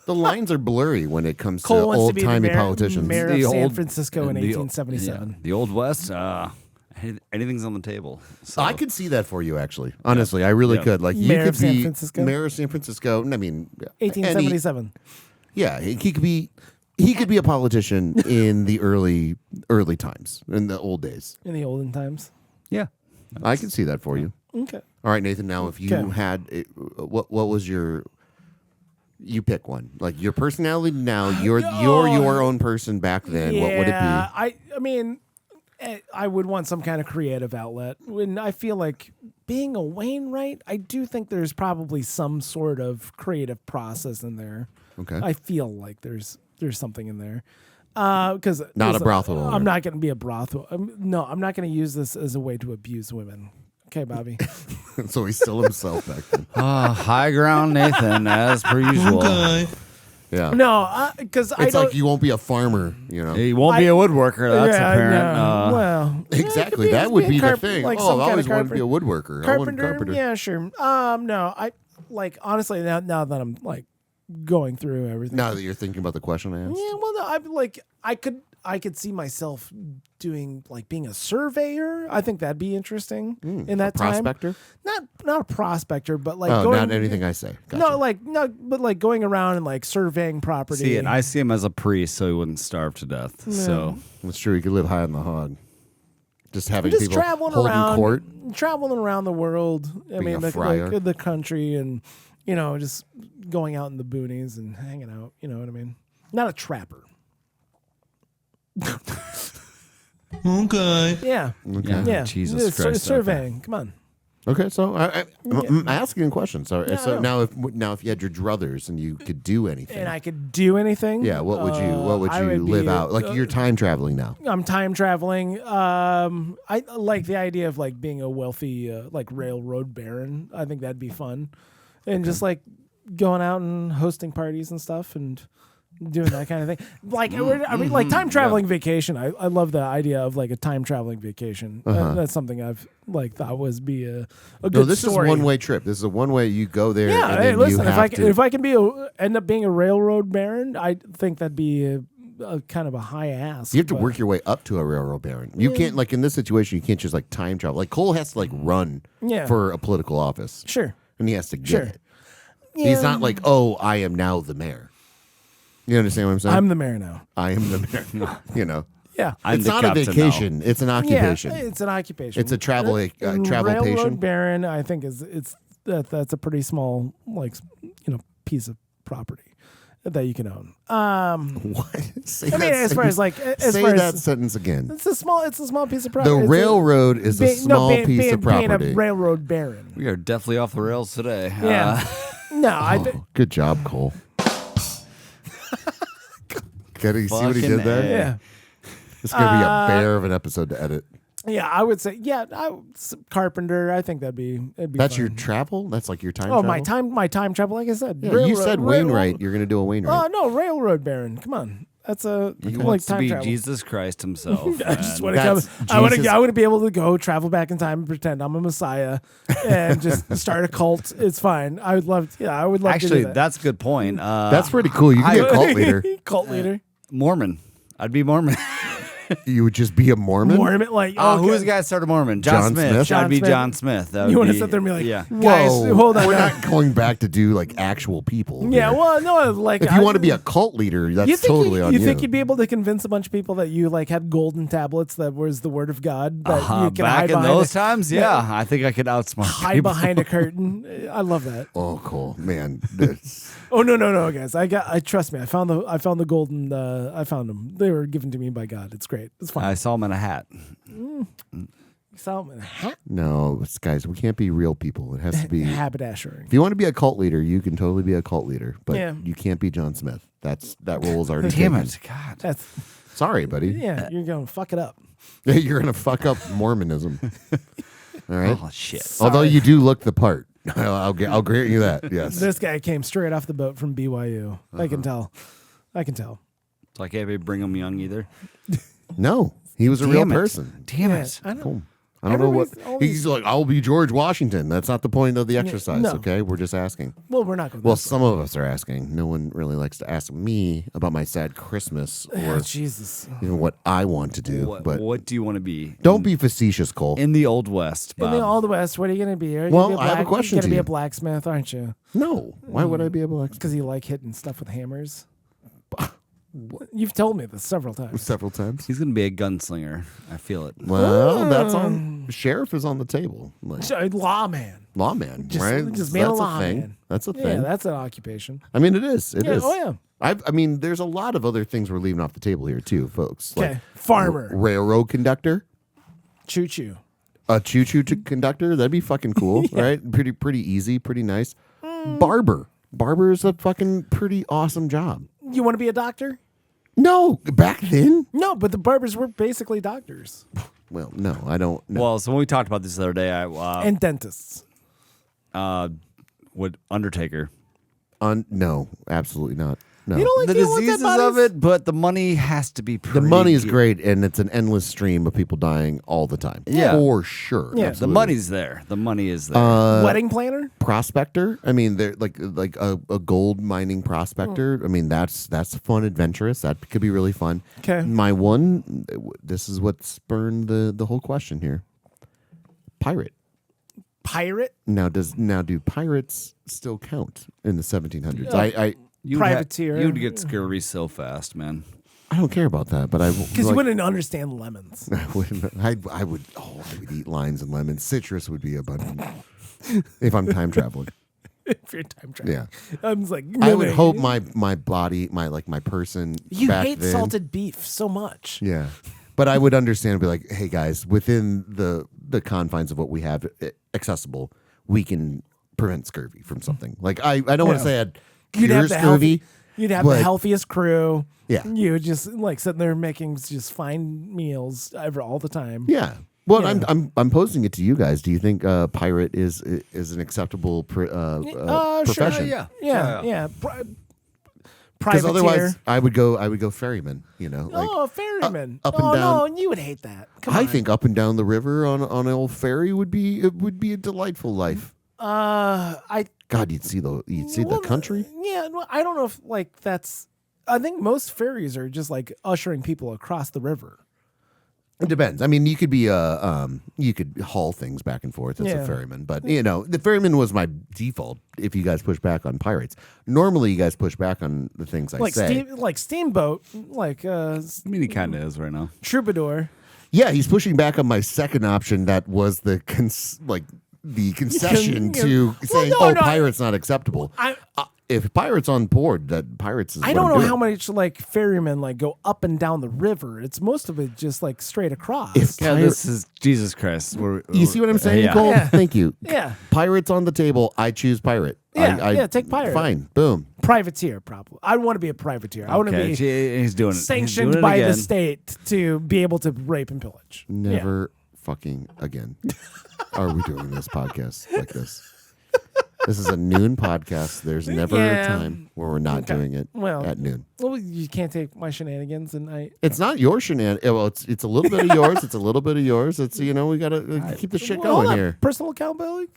The lines are blurry when it comes to Cole wants to be old-timey the politicians. mayor of San Francisco in 1877. The Old West, anything's on the table. So. I could see that for you, actually. Honestly, I really could. Like, you Mayor could of San be Francisco? mayor of San Francisco. I mean, 1877. he could be. He could be a politician in the early times, in the old days. In the olden times. Yeah, I can see that for you. Okay. All right, Nathan. Now, if you had, what was your? You pick one. Like your personality now. You're your own person back then. Yeah, What would it be? I mean, I would want some kind of creative outlet. When I feel like being a Wainwright, I do think there's probably some sort of creative process in there. Okay. I feel like there's something in there. Because not a brothel owner. I'm not going to be a brothel. No, I'm not going to use this as a way to abuse women. Okay, Bobby. So he's still himself back then. High ground, Nathan, as per usual. Okay. Yeah. No, because it's like you won't be a farmer, You won't be a woodworker. That's apparent. No. Well, exactly. That would be the thing. Like I always wanted to be a woodworker. Carpenter. Yeah, sure. No, I honestly now that I'm going through everything. Now that you're thinking about the question I asked. Yeah, well, no, I could see myself doing being a surveyor. I think that'd be interesting in that time. Prospector? Not a prospector, but not anything I say. Gotcha. But going around and surveying property. See, and I see him as a priest, so he wouldn't starve to death. Yeah. So that's true. He could live high on the hog. Just having people traveling holding around, court, traveling around the world. The country, and just going out in the boonies and hanging out. You know what I mean? Not a trapper. Okay. Yeah. Okay. Yeah. Jesus Christ. Surveying. Come on. Okay, so I'm asking a question. So now if you had your druthers and you could do anything, and I could do anything, yeah, what would you live out? Like you're time traveling now. I'm time traveling. I like the idea of being a wealthy railroad baron. I think that'd be fun, and just going out and hosting parties and stuff and doing that kind of thing. Time traveling vacation. I love the idea of a time traveling vacation. That's something I've thought was be a good No, this story. is one way trip. This is a one way you go there. Yeah, and then listen. if I can end up being a railroad baron, I think that'd be a kind of a high ask. You have to work your way up to a railroad baron. You can't in this situation. You can't just time travel. Cole has to run for a political office. Sure, and he has to get it. Yeah. He's not I am now the mayor. You understand what I'm saying? I'm the mayor now. I am the mayor. Yeah. It's not a vacation. Now. It's an occupation. Yeah, it's an occupation. It's a travel railroad baron, I think that's a pretty small piece of property that you can own. What? Say that sentence again. It's a small piece of property. The railroad is a small piece of property. Being a railroad baron. We are definitely off the rails today. Yeah. Good job, Cole. Can you see what he did there? Yeah. It's going to be a bear of an episode to edit. Yeah, I would say, carpenter. I think that's fun. Your travel? That's your time travel? my time travel, like I said. Yeah, you said Wainwright. You're going to do a Wainwright. Oh, no, railroad baron. Come on. That's he wants time to be travel. Jesus Christ himself. I just want to come. I want to be able to go travel back in time and pretend I'm a Messiah and just start a cult. It's fine. I would love. Yeah, I would love. Actually, to do that. That's a good point. That's pretty cool. You can be a cult leader. Cult leader. Mormon. I'd be Mormon. You would just be a Mormon? Mormon, who's the guy that started Mormon? John Smith. I'd be John Smith. You want to sit there and be like, yeah. Guys, hold on. We're not going back to do actual people. Yeah, well, no, if you want to be a cult leader, that's totally on you. You think you'd be able to convince a bunch of people that you had golden tablets that was the word of God that you can back hide in behind those times? Yeah, I think I could outsmart hide people. behind a curtain. I love that. Oh, cool, man. Oh no, guys! I trust me. I found the golden. I found them. They were given to me by God. It's great. It's fine. I saw them in a hat. You saw them in a hat? No, guys, we can't be real people. It has to be haberdashery. If you want to be a cult leader, you can totally be a cult leader, but you can't be John Smith. That role is already taken. Damn it, God. Sorry, buddy. Yeah, you're gonna fuck it up. You're gonna fuck up Mormonism. All right. Oh shit. Sorry. Although you do look the part. I'll grant you that. Yes. This guy came straight off the boat from BYU. I can tell. So I can't be Brigham Young either. No, he was a real person. Damn it. I know. Cool. I don't know what he's like. I'll be George Washington. That's not the point of the exercise. No. Okay, we're just asking. Well, we're not going. Well, some of us are asking. No one really likes to ask me about my sad Christmas or Jesus, what I want to do. What do you want to be? Don't be facetious, Cole. In the Old West, Bob. In the Old West, what are you going to be? I have a question. You're going to be a blacksmith, aren't you? No. Why would I be a blacksmith? Because you like hitting stuff with hammers. You've told me this several times. He's going to be a gunslinger. I feel it. Well, that's on. Sheriff is on the table. Lawman. Right? Just being a lawman. That's a thing. Yeah, that's an occupation. I mean, it is. It is. Oh, yeah. I mean, there's a lot of other things we're leaving off the table here, too, folks. Okay. Like Farmer. Railroad conductor. Choo-choo. A choo-choo conductor. That'd be fucking cool, right? Pretty easy, pretty nice. Barber. Barber is a fucking pretty awesome job. You want to be a doctor? No, back then? No, but the barbers were basically doctors. Well, no, I don't know. Well, so when we talked about this the other day, and dentists. Undertaker. No, absolutely not. No. You don't like the diseases of it, but the money has to be pretty The money is good. great, and it's an endless stream of people dying all the time. Yeah. For sure. Yeah. The money's there. The money is there. Wedding planner? Prospector. I mean, they're like a gold mining prospector. I mean, that's fun, adventurous. That could be really fun. Okay. My one, this is what spurned the whole question here. Pirate. Pirate? Now, do pirates still count in the 1700s? Privateer. You'd get scurvy so fast, man. I don't care about that, but because you wouldn't understand lemons. I would eat limes and lemons. Citrus would be abundant if I'm time traveling. If you're time traveling, yeah. I'm just like I would hope my body, my person. You back hate then, salted beef so much. Yeah, but I would understand and be like, hey guys, within the confines of what we have accessible, we can prevent scurvy from something. Like I don't want to say I'd. You'd have scurvy. You'd have the healthiest crew. Yeah. You would just like sitting there making just fine meals all the time. Yeah. Well, yeah. I'm posing it to you guys. Do you think pirate is an acceptable profession? Sure, yeah. Because otherwise, I would go ferryman. Ferryman. Up and down. No, you would hate that. I think up and down the river on an old ferry would be a delightful life. God, you'd see the country. Yeah, I don't know if that's. I think most ferries are just like ushering people across the river. It depends. I mean, you could be you could haul things back and forth as a ferryman, but the ferryman was my default. If you guys push back on pirates, normally you guys push back on the things I say, like steamboat, I mean, he kind of is right now. Troubadour. Yeah, he's pushing back on my second option. That was the concession to saying, pirates not acceptable. If pirates on board, that pirates is. I don't know how much ferrymen go up and down the river. It's most of it just straight across. This is Jesus Christ. You see what I'm saying, yeah. Cole? Yeah. Thank you. Yeah. Pirates on the table. I choose pirate. Take pirate. Fine. Boom. Privateer, probably. I want to be a privateer. I want to be he's doing it. Sanctioned by the state to be able to rape and pillage. Never fucking again. Are we doing this podcast like this? This is a noon podcast. There's never a time where we're not doing it at noon. Well, you can't take my shenanigans at night. It's not your shenanigans. Well, it's a little bit of yours. It's a little bit of yours. It's we got to keep the shit going here. Personal accountability?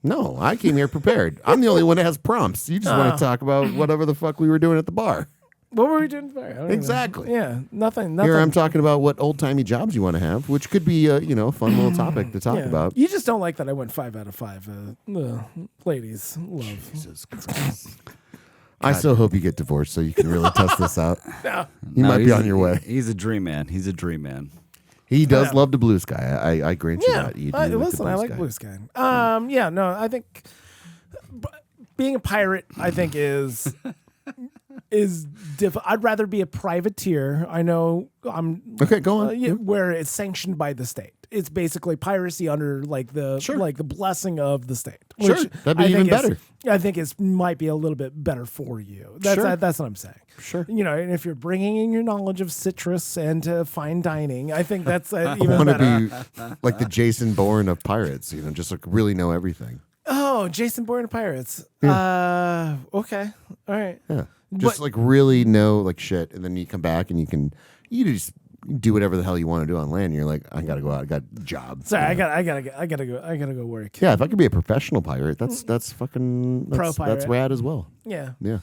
No, I came here prepared. I'm the only one that has prompts. You just want to talk about whatever the fuck we were doing at the bar. What were we doing? Exactly. Yeah, nothing. Here I'm talking about what old timey jobs you want to have, which could be a fun little topic to talk about. You just don't like that I went 5 out of 5. Ladies love. Jesus Christ. I still hope you get divorced so you can really test this out. You might be on your way. He's a dream man. He does love the blue sky. I grant you that. You do listen, I like blue sky. I think being a pirate, I think is I'd rather be a privateer. I know I'm okay. Go on. Where it's sanctioned by the state. It's basically piracy under the blessing of the state. Sure, that'd be even better. I think it might be a little bit better for you. That's what I'm saying. Sure. And if you're bringing in your knowledge of citrus and fine dining, I think that's even better. I want to be like the Jason Bourne of pirates. Just really know everything. Oh, Jason Bourne of pirates. Yeah. Okay. All right. Yeah. Just like really know like shit, and then you come back and you just do whatever the hell you want to do on land. And you're like, I gotta go out. I got a job. Sorry, I gotta go work. Yeah, if I could be a professional pirate, that's fucking pro pirate. That's rad as well. Yeah. Yeah.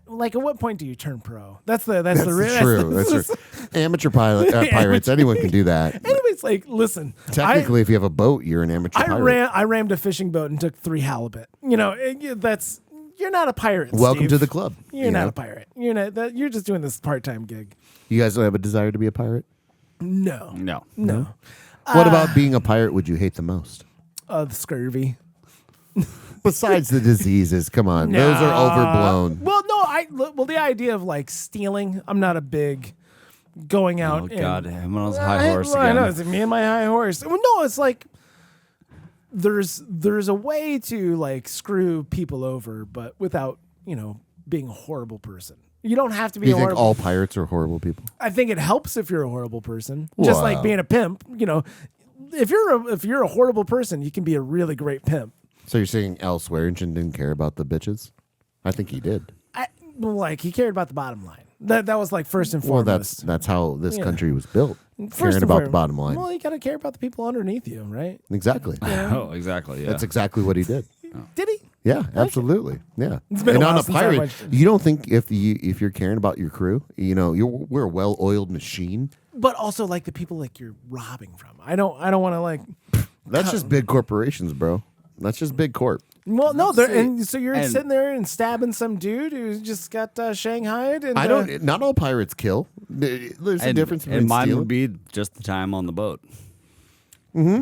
Like, at what point do you turn pro? That's true. That's true. Amateur pirates. Anyone can do that. Anyways, like, listen. Technically, if you have a boat, you're an amateur pirate. I rammed a fishing boat and took 3 halibut. You're not a pirate. Welcome Steve. to the club. You're not a pirate. You're just doing this part-time gig. You guys don't have a desire to be a pirate? No. What about being a pirate would you hate the most? The scurvy. Besides the diseases, come on, those are overblown. Well, no, the idea of like stealing, I'm not a big going out. Oh God, him on his high horse again. I know, it's me and my high horse. Well, no, it's like there's a way to like screw people over, but without being a horrible person. You don't have to be. Do you think all pirates are horrible people? I think it helps if you're a horrible person. Just like being a pimp, if you're a horrible person, you can be a really great pimp. So you're saying Al Swearingen didn't care about the bitches? I think he did. He cared about the bottom line. That was like first and foremost. Well, that's how this country was built. Caring about the bottom line. Well, you got to care about the people underneath you, right? Exactly. Oh, exactly. Yeah. That's exactly what he did. Did he? Yeah, absolutely. Yeah. It's been and a while on a since I pirate, watched it. you don't think if you're caring about your crew, we're a well-oiled machine. But also like the people like you're robbing from. I don't want to like. That's just big corporations, bro. That's just big corp. Well, no, so you're sitting there and stabbing some dude who just got shanghaied. And I don't. Not all pirates kill. There's a difference between and mine stealing. would be just the time on the boat. Mm-hmm.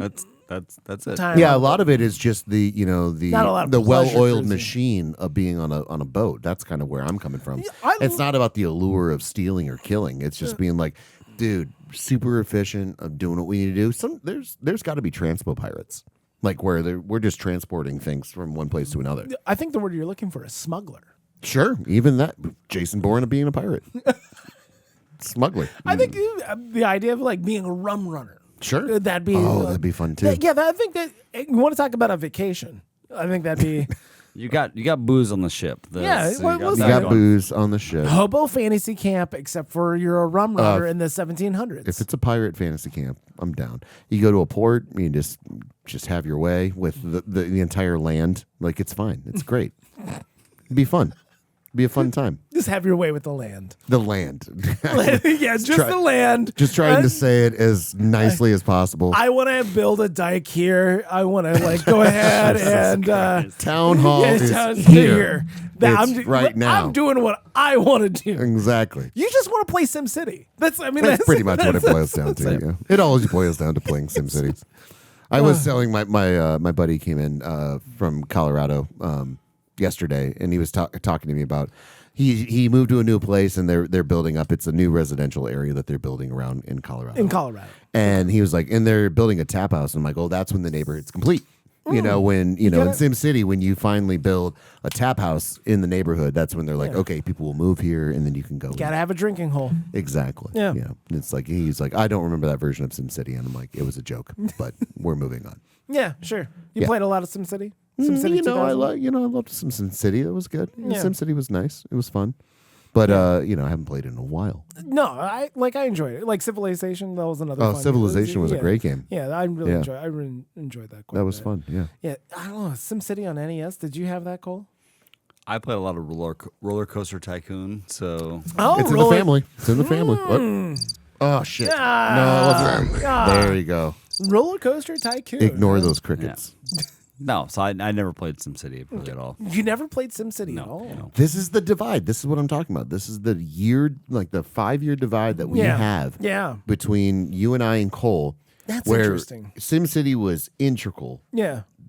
That's it. Yeah, a lot of it is just the the well-oiled cruising. machine of being on a boat. That's kind of where I'm coming from. It's not about the allure of stealing or killing. It's just being like, dude, super efficient of doing what we need to do. There's got to be transpo pirates. Like where we're just transporting things from one place to another. I think the word you're looking for is smuggler. Sure, even that. Jason Bourne of being a pirate. Smuggler. I think the idea of like being a rum runner. Sure. That'd be fun too. I think that you want to talk about a vacation. I think that'd be You got booze on the ship. You got booze on the ship. Hobo fantasy camp, except for you're a rum runner in the 1700s. If it's a pirate fantasy camp, I'm down. You go to a port, you just have your way with the entire land. Like, it's fine. It's great. It'd be fun. Be a fun time. Just have your way with the land. The land. Yeah, the land. Just trying to say it as nicely as possible. I want to build a dike here. I want to go ahead and town hall is here. Right now. I'm doing what I want to do. Exactly. You just want to play SimCity. That's pretty much what it boils down to. Yeah. It always boils down to playing SimCity. I was telling my buddy came in from Colorado yesterday, and he was talking to me about he moved to a new place, and they're building up. It's a new residential area that they're building around in Colorado. And he was like, and they're building a tap house. And I'm like, oh, that's when the neighborhood's complete. In SimCity, when you finally build a tap house in the neighborhood, that's when they're like, okay, people will move here, and then you can go. Gotta have a drinking hole. Exactly. Yeah. It's like he's like, I don't remember that version of SimCity, and I'm like, it was a joke, but we're moving on. Yeah, sure. You played a lot of SimCity. I loved some SimCity. It was good. Yeah. SimCity was nice. It was fun. But I haven't played it in a while. No, I enjoyed it. Like Civilization, that was another. Fun Civilization was a great game. Yeah, I really enjoyed that. That was fun. Yeah. Yeah, I don't know. SimCity on NES. Did you have that, Cole? I played a lot of Roller Coaster Tycoon. So it's in the family. It's in the family. Oh shit! No, it wasn't. There you go. Roller Coaster Tycoon. Ignore those crickets. Yeah. No, so I never played SimCity really at all. You never played SimCity at all? No. This is the divide. This is what I'm talking about. This is the year, like the 5-year divide that we have between you and I and Cole. That's where interesting. SimCity was integral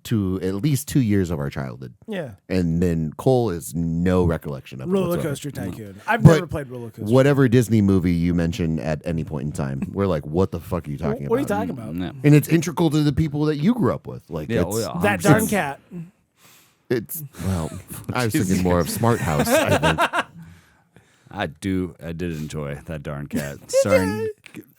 to at least 2 years of our childhood. Yeah. And then Cole is no recollection of it. Roller Coaster Tycoon. No. I've never played Roller Coaster. Whatever Disney movie you mention at any point in time, we're like, what the fuck are you talking about? What are you talking about? No. And it's integral to the people that you grew up with. Like that darn cat. I was thinking more of Smart House, I think. I did enjoy that darn cat. Starring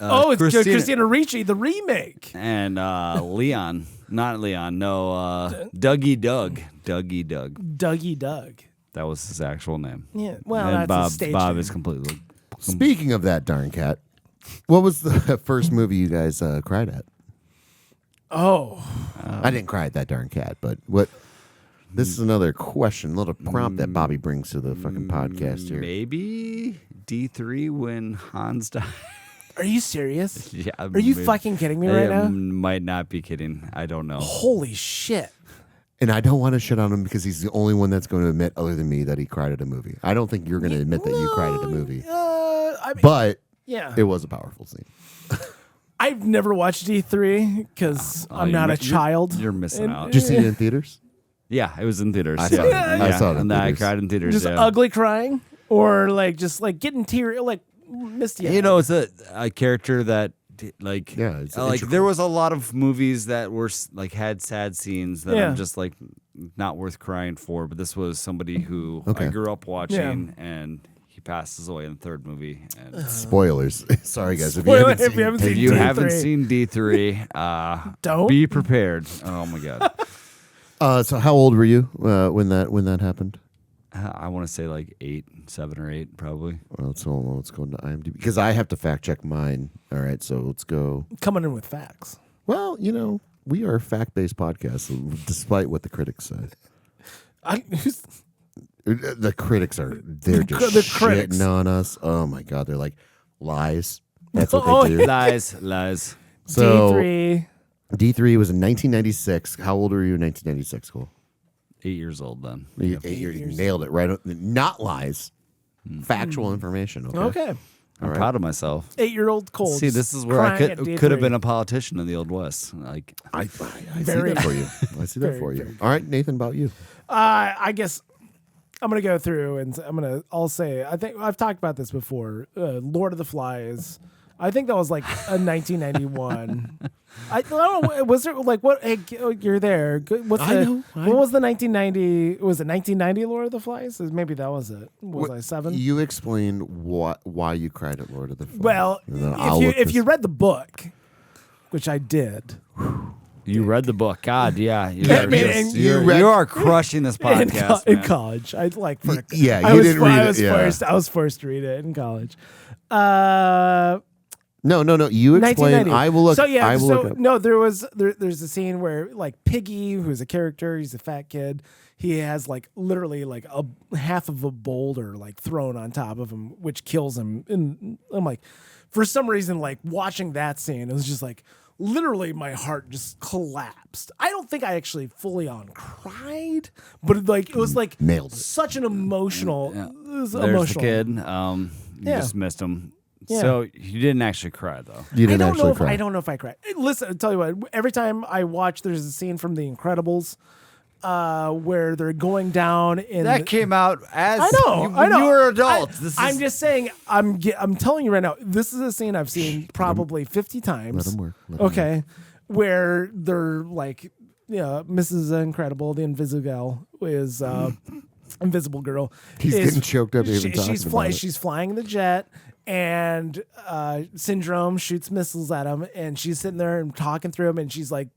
it's Christina Ricci, the remake. And Leon. Not Leon, no, Dougie Doug. Dougie Doug. Dougie Doug. That was his actual name. Yeah, well, and that's Bob. a stage Bob name. is completely. Speaking of that darn cat, what was the first movie you guys cried at? Oh, I didn't cry at that darn cat, but what? This is another question, a little prompt that Bobby brings to the fucking podcast here. Maybe D3 when Hans died. Are you serious? Yeah. Are you fucking kidding me right now? Might not be kidding. I don't know. Holy shit. And I don't want to shit on him because he's the only one that's going to admit, other than me, that he cried at a movie. I don't think you're going to admit that you cried at a movie. But yeah, it was a powerful scene. I've never watched D3 because I'm not a child. You're missing out. Did you see it in theaters? Yeah, it was in theaters. I saw it. I saw it in and theaters. I cried in theaters. Just ugly crying, or like just like getting teary, like misty. You know, it's a character that like it's like there was a lot of movies that were like had sad scenes that I'm just like not worth crying for. But this was somebody who I grew up watching, and he passes away in the third movie. And spoilers. Sorry, guys. If you haven't seen D3, don't be prepared. Oh my god. So how old were you when that happened? I want to say like 7 or 8, probably. Well, let's go into IMDb because I have to fact check mine. All right, so let's go. Coming in with facts. Well, we are a fact-based podcast, despite what the critics say. The critics they're just shitting on us. Oh my god, they're like lies. That's what they do. Lies. So D3 was in 1996. How old were you in 1996, Cole? 8 years old then. 8 years. You nailed it right. Not lies. Factual information. Okay. I'm proud of myself. 8-year-old Cole. See, this is where I could have been a politician in the Old West. Like I see that for you. I see that for you. All right, Nathan, about you. I guess I'm gonna go through and I'll say I think I've talked about this before. Lord of the Flies. I think that was like a 1991. I don't know. Was there like what? Hey, you're there. What was the 1990? Was it 1990 Lord of the Flies? Maybe that was it. Was I 7? You explained why you cried at Lord of the Flies. Well, if you read the book, which I did. You read the book. God, yeah. You are crushing this podcast. In college. I like for you didn't read it. I was forced to read it in college. No. You explain. I will look. Look up. No, there's a scene where like Piggy, who's a character, he's a fat kid. He has like literally like a half of a boulder like thrown on top of him, which kills him. And I'm like, for some reason, like watching that scene, it was just like literally my heart just collapsed. I don't think I actually fully on cried, but like it was like nailed it. Such an emotional. Yeah. There's the kid. You just missed him. Yeah. So you didn't actually cry, though. You didn't actually cry. I don't know if I cried. Listen, I'll tell you what. Every time I watch, there's a scene from The Incredibles where they're going down in. That came out as I know. You were adults. I'm just saying. I'm telling you right now. This is a scene I've seen probably 50 times. Let them work. Okay, where they're like, Mrs. Incredible, the Invisible is Invisible Girl. He's getting choked up even talking about it. She's flying the jet. And Syndrome shoots missiles at him, and she's sitting there and talking through him, and she's like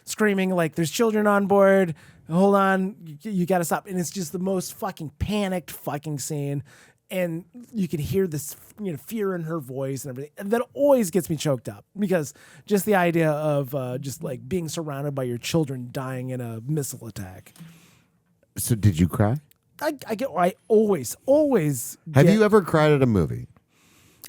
screaming like, "There's children on board! Hold on, you got to stop!" And it's just the most fucking panicked fucking scene, and you can hear this fear in her voice and everything, and that always gets me choked up because just the idea of just like being surrounded by your children dying in a missile attack. So did you cry? I always. Have you ever cried at a movie?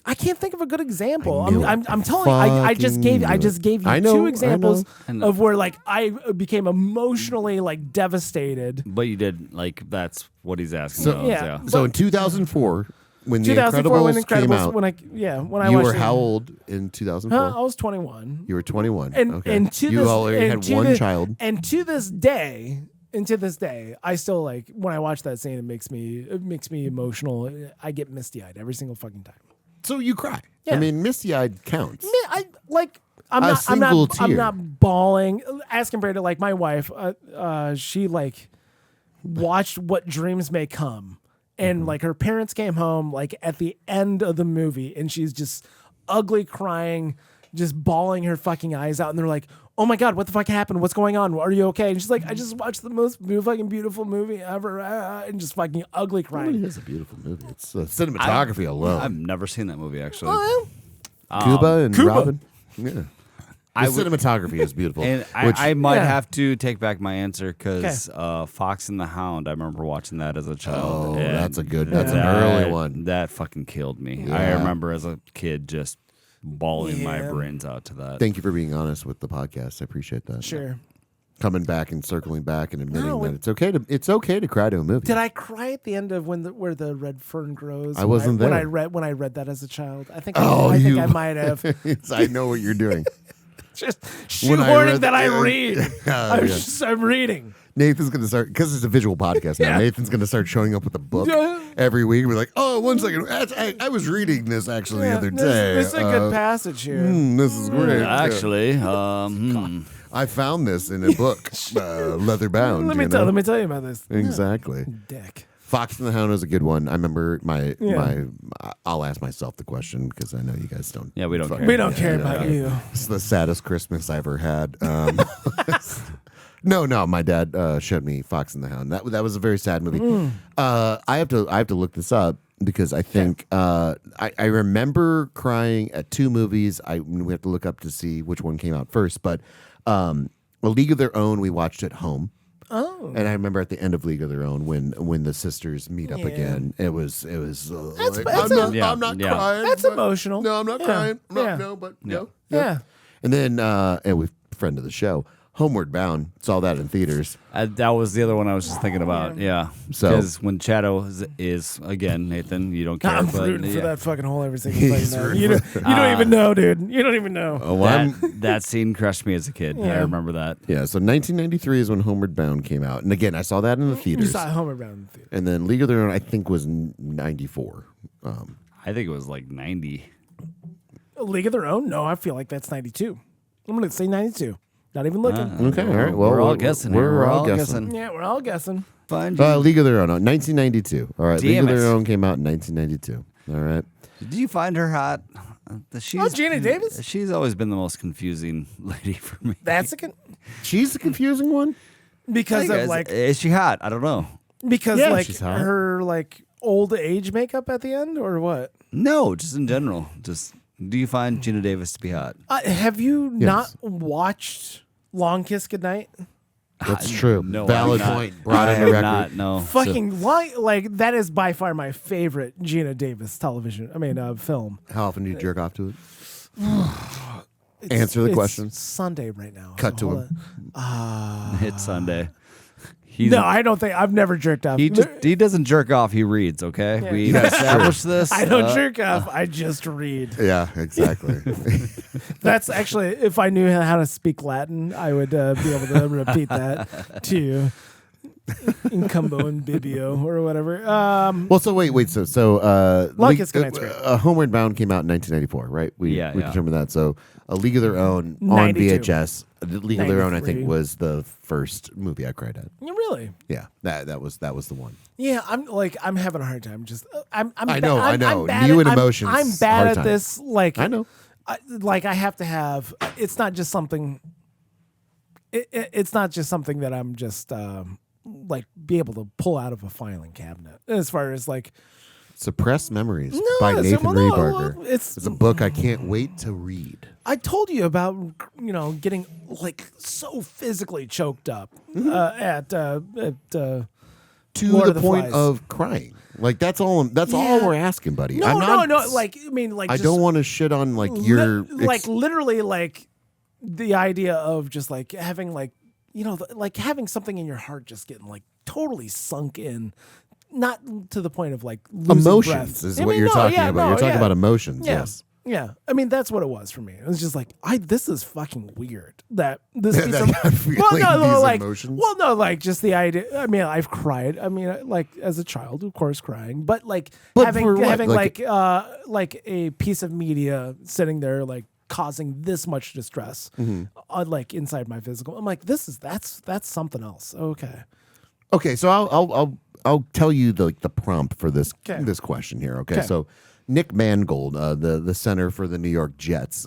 I can't think of a good example. I'm telling you, I just gave you 2 examples of where like I became emotionally like devastated. But you did like that's what he's asking. So in 2004, when The Incredibles came out, when I you watched were how old in 2004? I was 21. You were 21. And you already had one child. And to this day, I still like when I watch that scene. It makes me emotional. I get misty eyed every single fucking time. So you cry. Yeah. I mean, misty-eyed counts. I'm not bawling as compared to like my wife. She like watched What Dreams May Come, and like her parents came home like at the end of the movie, and she's just ugly crying, just bawling her fucking eyes out, and they're like, oh my God, what the fuck happened? What's going on? Are you okay? And she's like, I just watched the most fucking beautiful movie ever. And just fucking ugly crying. It is a beautiful movie. It's cinematography alone. I've never seen that movie, actually. Oh, Cuba and Cuba. Robin. Yeah. The cinematography is beautiful. And I might have to take back my answer because Fox and the Hound, I remember watching that as a child. Oh, that's an early one. That fucking killed me. Yeah. I remember as a kid just bawling my brains out to that. Thank you for being honest with the podcast. I appreciate that. Sure. Coming back and circling back and admitting that it's okay to cry to a movie. Did I cry at the end of where the red fern grows? I wasn't there. When I read that as a child. I think you I might have. I know what you're doing. Just shoehorning that I read. I'm reading. Nathan's going to start, because it's a visual podcast now, Nathan's going to start showing up with a book every week. We're like, oh, 1 second. I was reading this actually the other day. This is a good passage here. This is great. Actually, I found this in a book, leather bound. Let me tell you about this. Exactly. Dick. Fox and the Hound is a good one. I remember I'll ask myself the question because I know you guys don't. Yeah, we don't care. We don't care about you. It's the saddest Christmas I ever had. No, my dad showed me Fox and the Hound. That was a very sad movie. I have to look this up because I think I remember crying at 2 movies. We have to look up to see which one came out first, but A League of Their Own we watched at home. Oh. And I remember at the end of League of Their Own when the sisters meet up again, it was I'm not crying. That's emotional. No, I'm not crying. No. Yeah. And then and we friend of the show, Homeward Bound, saw that in theaters. That was the other one I was just thinking about. Yeah. Because when Shadow is again, Nathan, you don't care. I'm rooting for that fucking hole every single time. You don't even know, dude. You don't even know. That scene crushed me as a kid. Yeah. I remember that. Yeah. So 1993 is when Homeward Bound came out, and again, I saw that in the theaters. You saw Homeward Bound in the theater. And then League of Their Own, I think, was 94. I think it was like 90. League of Their Own? No, I feel like that's 92. I'm going to say 92. Not even looking. Okay, all right. Well, we're all guessing. We're all guessing. Yeah, we're all guessing. League of Their Own, 1992. All right, Damn League of Their Own came out in 1992. All right. Did you find her hot? Gina Davis? She's always been the most confusing lady for me. She's the confusing one? Because of like... Is she hot? I don't know. Because like her like old age makeup at the end or what? No, just in general. Just... Do you find Gina Davis to be hot? Have you not watched Long Kiss Goodnight? That's true. No, valid point. Brought in the record. Not, no. Fucking like that is by far my favorite Gina Davis film. How often do you jerk off to it? Answer the question. It's Sunday right now. Cut to him. It's Sunday. No, I don't think I've never jerked off. He doesn't jerk off. He reads. Okay, Yeah. we established this. I don't jerk off. I just read. Yeah, exactly. That's actually, if I knew how to speak Latin, I would be able to repeat that to you. Incumbo and Bibio or whatever. Well, so wait. Long Kiss Goodnight's great. Homeward Bound came out in 1994, right? We determined that. So A League of Their Own 92. on VHS. A League of Their Own, I think, was the first movie I cried at. Really? Yeah, that was the one. Yeah, I'm having a hard time. I know. I'm bad New at, and emotions. I'm bad hard at time. this. Like I know. I have to have. It's not just something. It's not just something that I'm just like be able to pull out of a filing cabinet. As far as like Suppressed Memories by Nathan Rehbarger. It's a book I can't wait to read. I told you about getting like so physically choked up at to the point of crying. Like that's all we're asking, buddy. No. Like I don't want to shit on like your literally like the idea of just like having like like having something in your heart just getting like totally sunk in. Not to the point of like losing emotions breath. is what you're talking about. You're talking about emotions. Yeah. Yes. Yeah. I mean, that's what it was for me. It was just like, this is fucking weird. That this piece of emotions. Well, no, like just the idea. I mean, I've cried. I mean, like as a child, of course, crying. But like having like a piece of media sitting there like causing this much distress, like inside my physical. I'm like, that's something else. Okay, so I'll tell you the prompt for this question here. Okay, so Nick Mangold, the center for the New York Jets,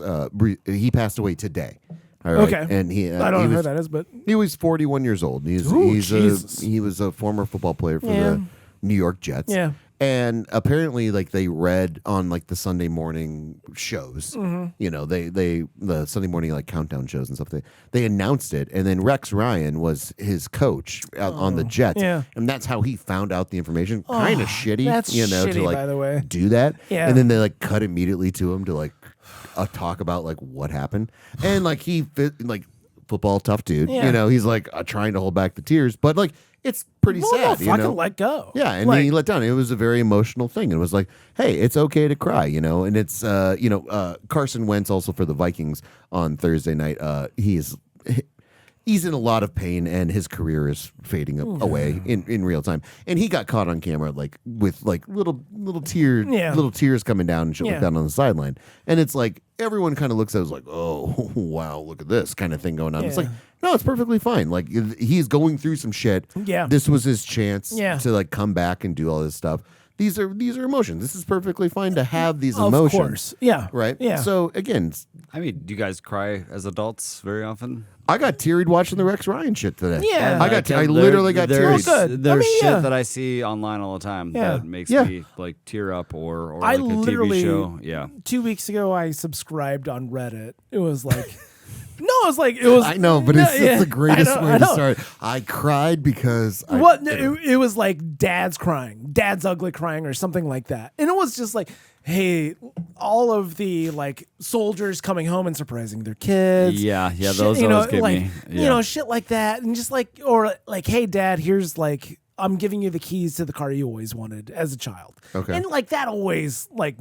he passed away today. All right? Okay. And I don't know who that is, but he was 41 years old. He was a former football player for the New York Jets. Yeah. And apparently, like, they read on like the Sunday morning shows, the Sunday morning like countdown shows and stuff. They announced it, and then Rex Ryan was his coach on the Jets, and that's how he found out the information. Kind of shitty, that's shitty, to like by the way. do that. Yeah. And then they like cut immediately to him to like talk about like what happened, and like football tough dude. Yeah. He's like trying to hold back the tears, but like. It's pretty sad, fucking let go. Yeah, and he let down. It was a very emotional thing. It was like, hey, it's okay to cry, and it's Carson Wentz also for the Vikings on Thursday night. He's in a lot of pain, and his career is fading away in real time. And he got caught on camera like with like little tears coming down and shit like that on the sideline. And it's like everyone kind of looks at it as like, oh wow, look at this kind of thing going on. It's like, no, it's perfectly fine. Like he's going through some shit. Yeah. This was his chance to like come back and do all this stuff. These are emotions. This is perfectly fine to have these emotions. Of course. Yeah. Right? Yeah. So again, I mean, do you guys cry as adults very often? I got tearied watching the Rex Ryan shit today. Yeah. I literally got tearied. Good. There's shit that I see online all the time that makes me like tear up or like a TV show. Yeah. 2 weeks ago, I subscribed on Reddit. It was like... No, it was. I know, but it's the greatest way to start. I cried because. It was like dad's crying, dad's ugly crying, or something like that, and it was just like, hey, all of the like soldiers coming home and surprising their kids. Yeah, shit, those always get like, me. Yeah. Shit like that, and just like, or like, hey, dad, here's like, I'm giving you the keys to the car you always wanted as a child. Okay, and like that always like.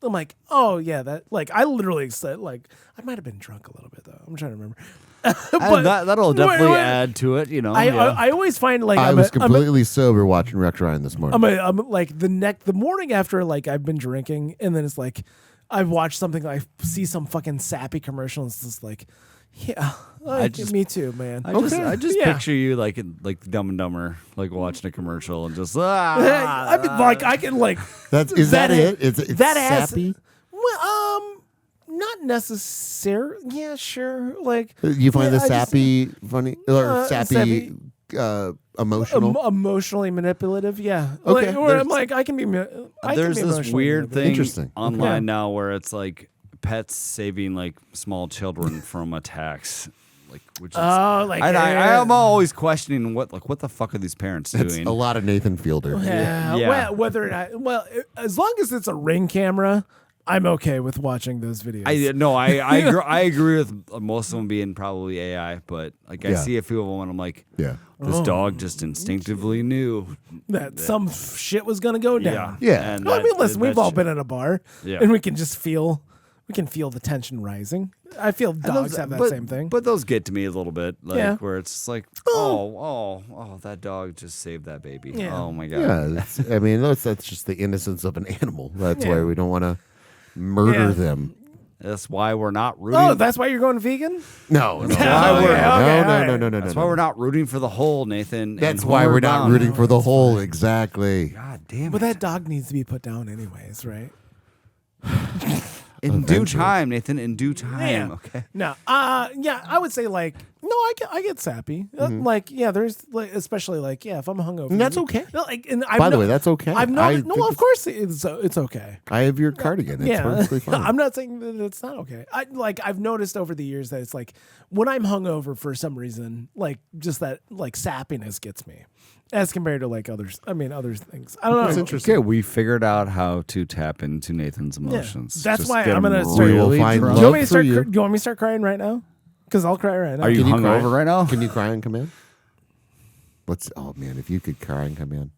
I'm like, oh yeah, that like I literally said like I might have been drunk a little bit though. I'm trying to remember. But that'll definitely add to it, I always find like I was completely sober watching Rex Ryan this morning. I'm like the morning after like I've been drinking, and then it's like I've watched something, I see some fucking sappy commercial, and it's just like, yeah, me too, man. I just picture you like in like Dumb and Dumber, like watching a commercial and just I mean, like I can like is that it? It's that sappy. Well, not necessarily. Yeah, sure. Like you find the sappy funny or sappy emotional, emotionally manipulative. Yeah. Okay. Like, I'm like I can be. There's this weird thing online now where it's like pets saving like small children from attacks. Like, which is, I'm always questioning what the fuck are these parents doing? It's a lot of Nathan Fielder. Yeah. Well, whether or not, as long as it's a Ring camera, I'm okay with watching those videos. I agree with most of them being probably AI, but like I see a few of them and I'm like, this dog just instinctively knew that some shit was gonna go down. Yeah. And I mean, listen, we've all been at a bar, and we can just feel. We can feel the tension rising. I feel dogs have that same thing. But those get to me a little bit, like where it's like, oh, that dog just saved that baby. Yeah. Oh my god. Yeah, I mean, that's just the innocence of an animal. That's why we don't want to murder them. That's why we're not rooting. Oh, that's why you're going vegan? No. No. That's why we're not rooting for the whole, Nathan. That's why we're not rooting for the whole. Exactly. God damn it. But that dog needs to be put down anyways, right? In due time, Nathan. In due time. Okay. No. I would say like no. I get sappy. Like there's like especially like if I'm hungover. And that's okay. Like, by the way, that's okay. I've not. No, of course it's okay. I have your cardigan. It's perfectly fine. I'm not saying that it's not okay. I've noticed over the years that it's like when I'm hungover for some reason, like just that like sappiness gets me. As compared to like others, other things. I don't know. That's interesting. Okay, we figured out how to tap into Nathan's emotions. That's Just why get I'm him gonna start. really find drunk. love. Do you want me to you. start crying right now? Because I'll cry right now. Are you hungover right now? Can you cry and come in? Oh man, if you could cry and come in.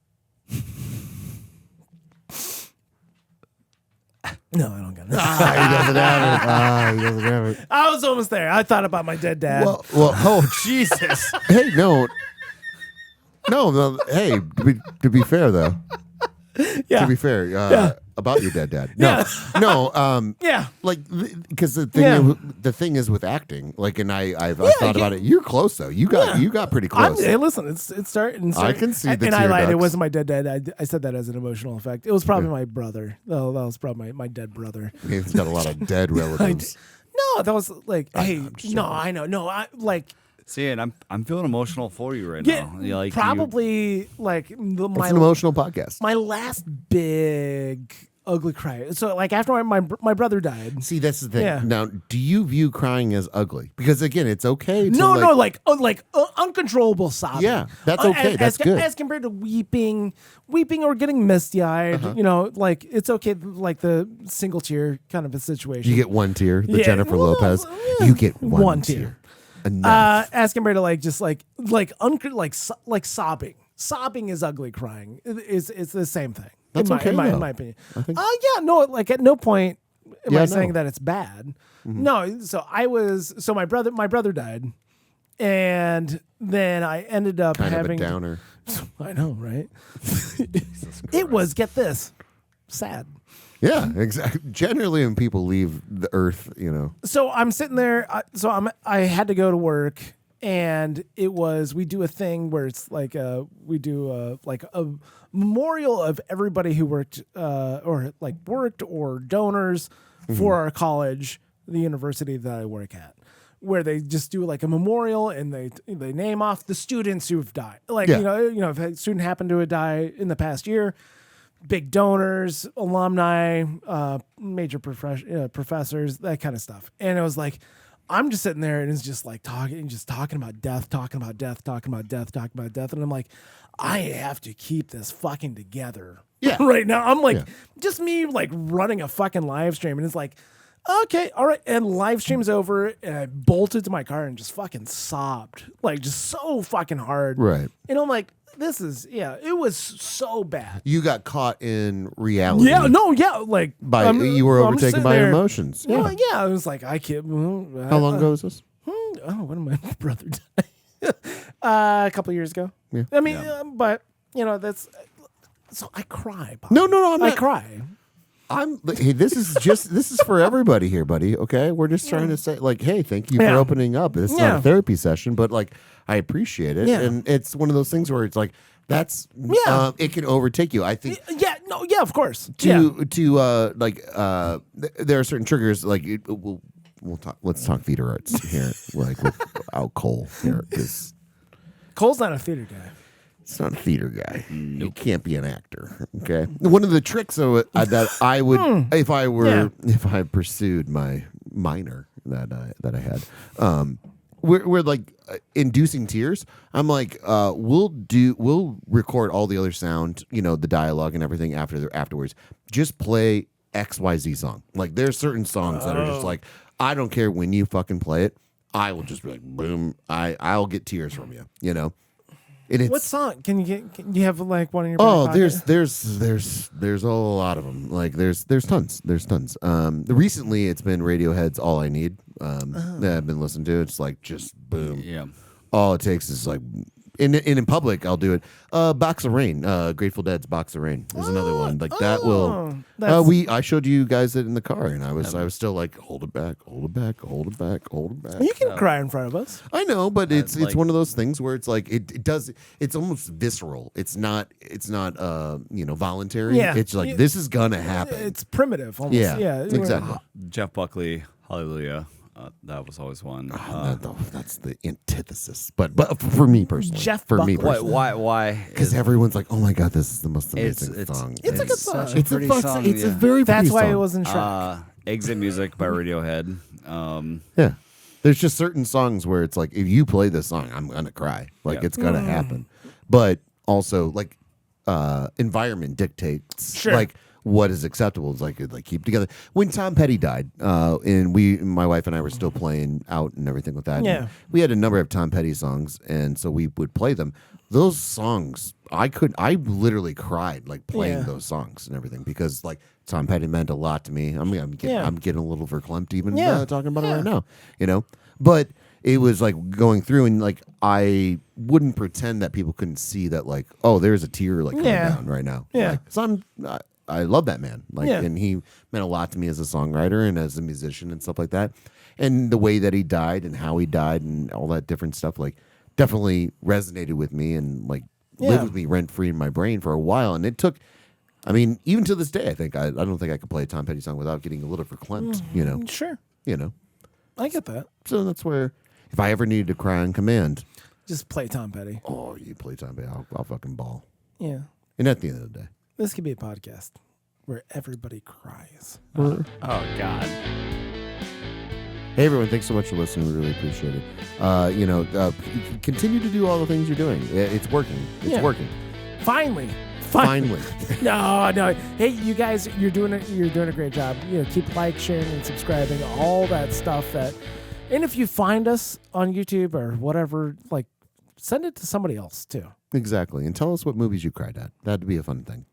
No, I don't get it. He doesn't have it. He doesn't have it. I was almost there. I thought about my dead dad. Well, Oh Jesus! hey, no. Hey, to be fair though. Yeah. To be fair, about your dead dad. No. Yeah. Like, because the thing is with acting. Like, and I've thought about it. You're close though. You got pretty close. Hey, listen, it's starting. I can see the and I lied. tear It ducts. wasn't my dead dad. I said that as an emotional effect. It was probably my brother. Oh, that was probably my dead brother. He's got a lot of dead relatives. No, that was like, hey, no, I know, no, I like. See, and I'm feeling emotional for you right now. Like probably it's an emotional podcast. My last big ugly cry. So like after my brother died. See, that's the thing. Yeah. Now, do you view crying as ugly? Because again, it's okay. To uncontrollable sobbing. Yeah, that's okay. That's good. As compared to weeping or getting misty eyed. Like it's okay. Like the single tear kind of a situation. You get one tear. The Jennifer Lopez. Yeah. You get one tear. As compared to sobbing. Sobbing is ugly. Crying it's the same thing. That's in my opinion. Like at no point am I saying that it's bad. Mm-hmm. No, so my brother died, and then I ended up having of a downer. I know, right? It was, get this, sad. Yeah, exactly. Generally, when people leave the earth, So I'm sitting there. I had to go to work, and we do a thing where it's like we do a memorial of everybody who worked or donors for our college, the university that I work at, where they just do like a memorial and they name off the students who've died. Like if a student happened to die in the past year. Big donors, alumni, major professors, that kind of stuff. And it was like, I'm just sitting there and it's just like talking about death. And I'm like, I have to keep this fucking together right now. I'm like, just me like running a fucking live stream. And it's like, okay, all right. And live stream's over. And I bolted to my car and just fucking sobbed. Like just so fucking hard. Right. And I'm like, it was so bad. You got caught in reality. Yeah, no, yeah, like you were overtaken by your emotions. Yeah, well, I was like, I can't. How long ago was this? When my brother died, a couple of years ago. Yeah. I mean, but that's so I cry. Bob. No, I cry. Hey, this is for everybody here, buddy. Okay, we're just trying to say, like, hey, thank you for opening up. It's not a therapy session, but like, I appreciate it, and it's one of those things where it's like it can overtake you. I think. Of course. There are certain triggers like we'll talk. Let's talk theater arts here, like without Cole here, because Cole's not a theater guy. It's not a theater guy. Nope. You can't be an actor. Okay. One of the tricks that I would, if I pursued my minor that I had, we're like inducing tears. I'm like, we'll record all the other sound, the dialogue and everything afterwards. Just play XYZ song. Like there's certain songs that are just like, I don't care when you fucking play it. I will just be like, boom. I'll get tears from you. What song can you have like one in your? There's a lot of them. Like there's tons. Recently it's been Radiohead's "All I Need" that I've been listening to. It's like just boom. Yeah. All it takes is like in public I'll do it. Box of Rain, Grateful Dead's Box of Rain is another one. Like that will. I showed you guys it in the car, and I was still like, hold it back. You can cry in front of us. I know, but it's one of those things where it's like it's almost visceral. It's not voluntary. Yeah. It's like this is gonna happen. It's primitive almost. Yeah. Exactly. Jeff Buckley, Hallelujah. That was always one. That's the antithesis. But for me personally, Why? Because everyone's like, oh my god, this is the most amazing song. It's a good song. It's a very pretty That's song. why it was in Shrek. Exit Music by Radiohead. Yeah. There's just certain songs where it's like, if you play this song, I'm gonna cry. Like it's gonna happen. But also like environment dictates like what is acceptable. Is like keep together. When Tom Petty died, and my wife and I were still playing out and everything with that. Yeah. We had a number of Tom Petty songs, and so we would play them. Those songs, I literally cried like playing those songs and everything, because like Tom Petty meant a lot to me. I'm getting a little verklempt even talking about it right now, But it was like going through, and like I wouldn't pretend that people couldn't see that, like, oh, there's a tear like coming down right now. Yeah. Like, so I love that man. Like, and he meant a lot to me as a songwriter and as a musician and stuff like that. And the way that he died and how he died and all that different stuff, like, definitely resonated with me and like lived with me rent free in my brain for a while. And it took, I mean, even to this day, I think I don't think I could play a Tom Petty song without getting a little verklempt, Sure. I get that. So that's where, if I ever needed to cry on command, just play Tom Petty. Oh, you play Tom Petty. I'll fucking ball. Yeah. And at the end of the day, this could be a podcast where everybody cries. Oh God. Hey everyone, thanks so much for listening. We really appreciate it. Continue to do all the things you're doing. It's working. It's working. Finally. No. Hey, you guys, you're doing a great job. Keep sharing, and subscribing, all that stuff. And if you find us on YouTube or whatever, send it to somebody else too. Exactly, and tell us what movies you cried at. That'd be a fun thing.